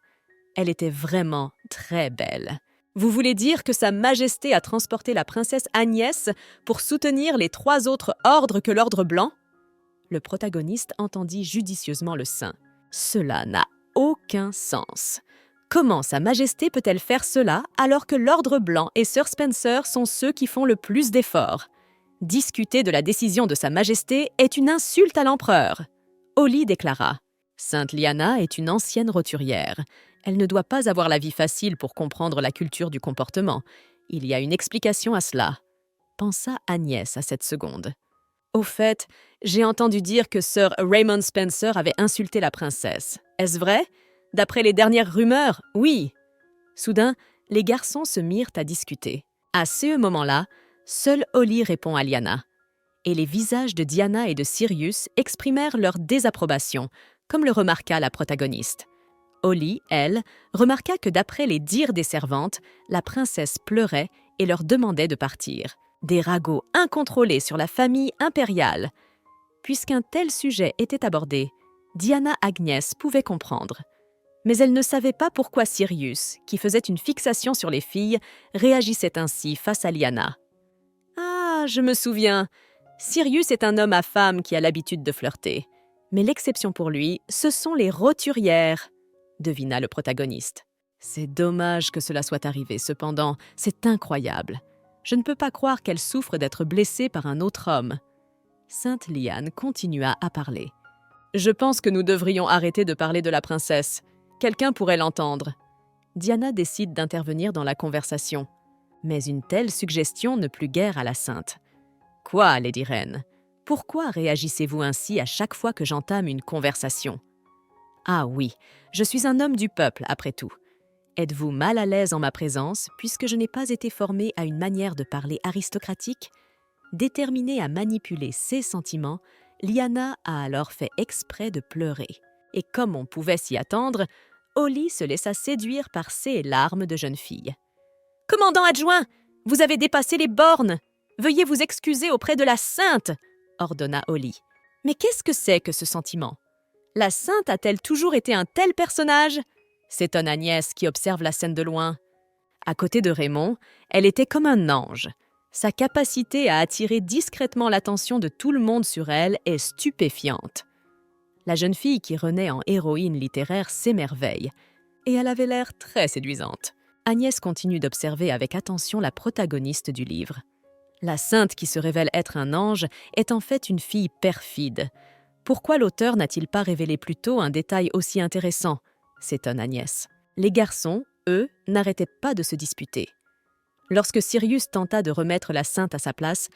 Elle était vraiment très belle. Vous voulez dire que Sa Majesté a transporté la princesse Agnès pour soutenir les 3 autres ordres que l'ordre blanc? Le protagoniste entendit judicieusement le saint. Cela n'a aucun sens. Comment Sa Majesté peut-elle faire cela alors que l'ordre blanc et Sir Spencer sont ceux qui font le plus d'efforts? Discuter de la décision de Sa Majesté est une insulte à l'empereur. Holly déclara. Sainte Lyanna est une ancienne roturière. Elle ne doit pas avoir la vie facile pour comprendre la culture du comportement. Il y a une explication à cela. Pensa Agnès à cette seconde. Au fait, j'ai entendu dire que Sir Raymond Spencer avait insulté la princesse. Est-ce vrai? D'après les dernières rumeurs, oui. Soudain, les garçons se mirent à discuter. À ce moment-là, seule Holly répond à Lyanna. Et les visages de Diana et de Sirius exprimèrent leur désapprobation, comme le remarqua la protagoniste. Holly, elle, remarqua que d'après les dires des servantes, la princesse pleurait et leur demandait de partir. Des ragots incontrôlés sur la famille impériale. Puisqu'un tel sujet était abordé, Diana Agnès pouvait comprendre. Mais elle ne savait pas pourquoi Sirius, qui faisait une fixation sur les filles, réagissait ainsi face à Lyanna. « Ah, je me souviens. Sirius est un homme à femme qui a l'habitude de flirter. Mais l'exception pour lui, ce sont les roturières, devina le protagoniste. C'est dommage que cela soit arrivé, cependant, c'est incroyable. Je ne peux pas croire qu'elle souffre d'être blessée par un autre homme. Sainte Lyanne continua à parler. Je pense que nous devrions arrêter de parler de la princesse. Quelqu'un pourrait l'entendre. Diana décide d'intervenir dans la conversation. Mais une telle suggestion ne plut guère à la sainte. Quoi, Lady Reine? Pourquoi réagissez-vous ainsi à chaque fois que j'entame une conversation? Ah oui, je suis un homme du peuple, après tout. Êtes-vous mal à l'aise en ma présence, puisque je n'ai pas été formée à une manière de parler aristocratique? Déterminée à manipuler ses sentiments, Lyanna a alors fait exprès de pleurer. Et comme on pouvait s'y attendre, Holly se laissa séduire par ces larmes de jeune fille. « Commandant adjoint, vous avez dépassé les bornes! Veuillez vous excuser auprès de la sainte !» ordonna Holly. « Mais qu'est-ce que c'est que ce sentiment? La sainte a-t-elle toujours été un tel personnage ?» s'étonne Agnès qui observe la scène de loin. À côté de Raymond, elle était comme un ange. Sa capacité à attirer discrètement l'attention de tout le monde sur elle est stupéfiante. La jeune fille qui renaît en héroïne littéraire s'émerveille, et elle avait l'air très séduisante. Agnès continue d'observer avec attention la protagoniste du livre. La sainte qui se révèle être un ange est en fait une fille perfide. Pourquoi l'auteur n'a-t-il pas révélé plus tôt un détail aussi intéressant? S'étonne Agnès. Les garçons, eux, n'arrêtaient pas de se disputer. Lorsque Sirius tenta de remettre la sainte à sa place,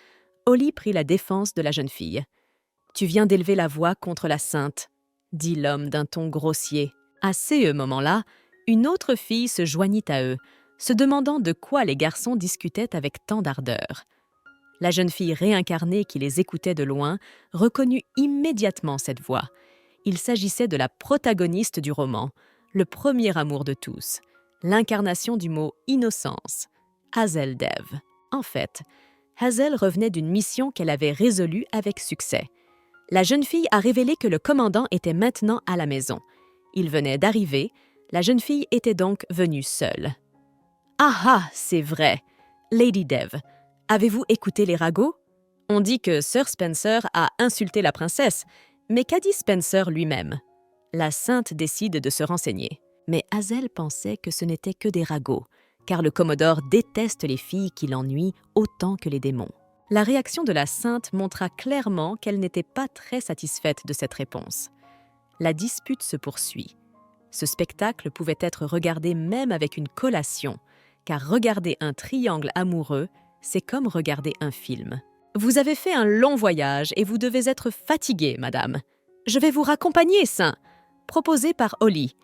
Holly prit la défense de la jeune fille. « Tu viens d'élever la voix contre la sainte », dit l'homme d'un ton grossier. À ce moment-là, une autre fille se joignit à eux, se demandant de quoi les garçons discutaient avec tant d'ardeur. La jeune fille réincarnée qui les écoutait de loin reconnut immédiatement cette voix. Il s'agissait de la protagoniste du roman, le premier amour de tous, l'incarnation du mot « innocence », Hazel Dev. En fait, Hazel revenait d'une mission qu'elle avait résolue avec succès. La jeune fille a révélé que le commandant était maintenant à la maison. Il venait d'arriver, la jeune fille était donc venue seule. « Ah ah, c'est vrai! Lady Dev, avez-vous écouté les ragots? On dit que Sir Spencer a insulté la princesse, mais qu'a dit Spencer lui-même? La sainte décide de se renseigner. Mais Hazel pensait que ce n'était que des ragots, car le Commodore déteste les filles qui l'ennuient autant que les démons. La réaction de la sainte montra clairement qu'elle n'était pas très satisfaite de cette réponse. La dispute se poursuit. Ce spectacle pouvait être regardé même avec une collation, car regarder un triangle amoureux, c'est comme regarder un film. Vous avez fait un long voyage et vous devez être fatiguée, madame. Je vais vous raccompagner, saint, proposé par Holly.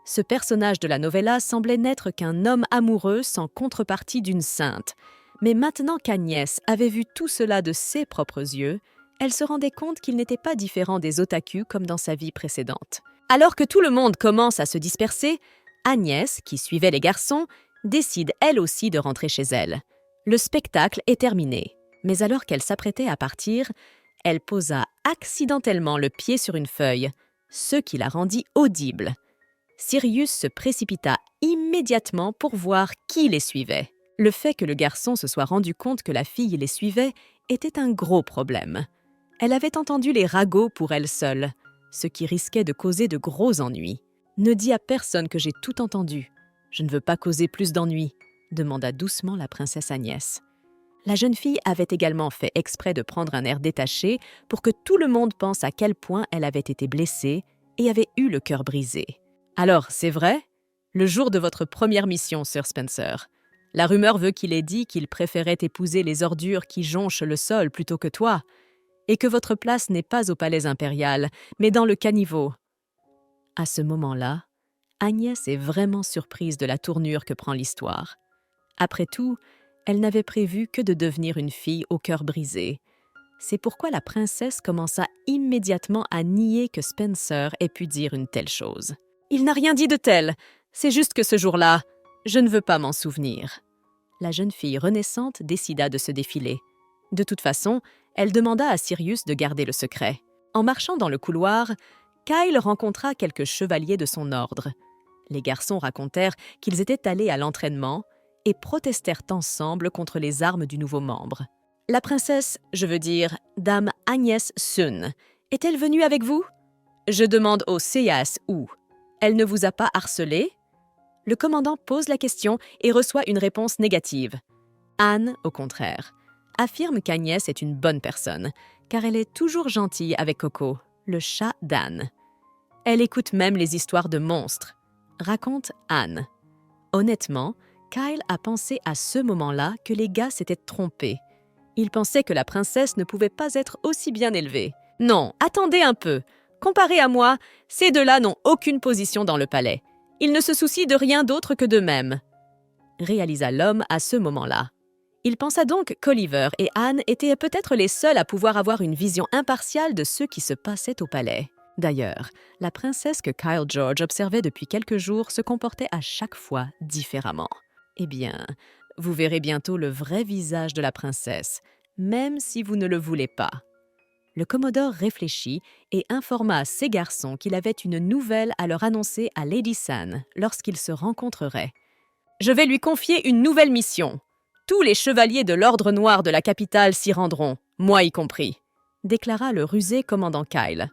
Ce personnage de la novella semblait n'être qu'un homme amoureux sans contrepartie d'une sainte. Mais maintenant qu'Agnès avait vu tout cela de ses propres yeux, elle se rendait compte qu'il n'était pas différent des otaku comme dans sa vie précédente. Alors que tout le monde commence à se disperser, Agnès, qui suivait les garçons, décide elle aussi de rentrer chez elle. Le spectacle est terminé, mais alors qu'elle s'apprêtait à partir, elle posa accidentellement le pied sur une feuille, ce qui la rendit audible. Sirius se précipita immédiatement pour voir qui les suivait. Le fait que le garçon se soit rendu compte que la fille les suivait était un gros problème. Elle avait entendu les ragots pour elle seule, ce qui risquait de causer de gros ennuis. « Ne dis à personne que j'ai tout entendu. Je ne veux pas causer plus d'ennuis », demanda doucement la princesse Agnès. La jeune fille avait également fait exprès de prendre un air détaché pour que tout le monde pense à quel point elle avait été blessée et avait eu le cœur brisé. « Alors, c'est vrai ? Le jour de votre première mission, Sir Spencer. La rumeur veut qu'il ait dit qu'il préférait épouser les ordures qui jonchent le sol plutôt que toi, et que votre place n'est pas au palais impérial, mais dans le caniveau. » À ce moment-là, Agnès est vraiment surprise de la tournure que prend l'histoire. Après tout, elle n'avait prévu que de devenir une fille au cœur brisé. C'est pourquoi la princesse commença immédiatement à nier que Spencer ait pu dire une telle chose. « Il n'a rien dit de tel, c'est juste que ce jour-là, je ne veux pas m'en souvenir. » La jeune fille renaissante décida de se défiler. De toute façon, elle demanda à Sirius de garder le secret. En marchant dans le couloir, Kyle rencontra quelques chevaliers de son ordre. Les garçons racontèrent qu'ils étaient allés à l'entraînement et protestèrent ensemble contre les armes du nouveau membre. « La princesse, je veux dire, dame Agnès Sun, est-elle venue avec vous ? Je demande au Seyas où. Elle ne vous a pas harcelé ?» Le commandant pose la question et reçoit une réponse négative. Anne, au contraire, affirme qu'Agnès est une bonne personne, car elle est toujours gentille avec Coco, le chat d'Anne. Elle écoute même les histoires de monstres, raconte Anne. Honnêtement, Kyle a pensé à ce moment-là que les gars s'étaient trompés. Il pensait que la princesse ne pouvait pas être aussi bien élevée. Non, attendez un peu. Comparé à moi, ces deux-là n'ont aucune position dans le palais. Ils ne se soucient de rien d'autre que d'eux-mêmes, réalisa l'homme à ce moment-là. Il pensa donc qu'Oliver et Anne étaient peut-être les seuls à pouvoir avoir une vision impartiale de ce qui se passait au palais. D'ailleurs, la princesse que Kyle George observait depuis quelques jours se comportait à chaque fois différemment. Eh bien, vous verrez bientôt le vrai visage de la princesse, même si vous ne le voulez pas. Le Commodore réfléchit et informa ses garçons qu'il avait une nouvelle à leur annoncer à Lady San lorsqu'ils se rencontreraient. « Je vais lui confier une nouvelle mission. Tous les chevaliers de l'Ordre Noir de la capitale s'y rendront, moi y compris, » déclara le rusé commandant Kyle.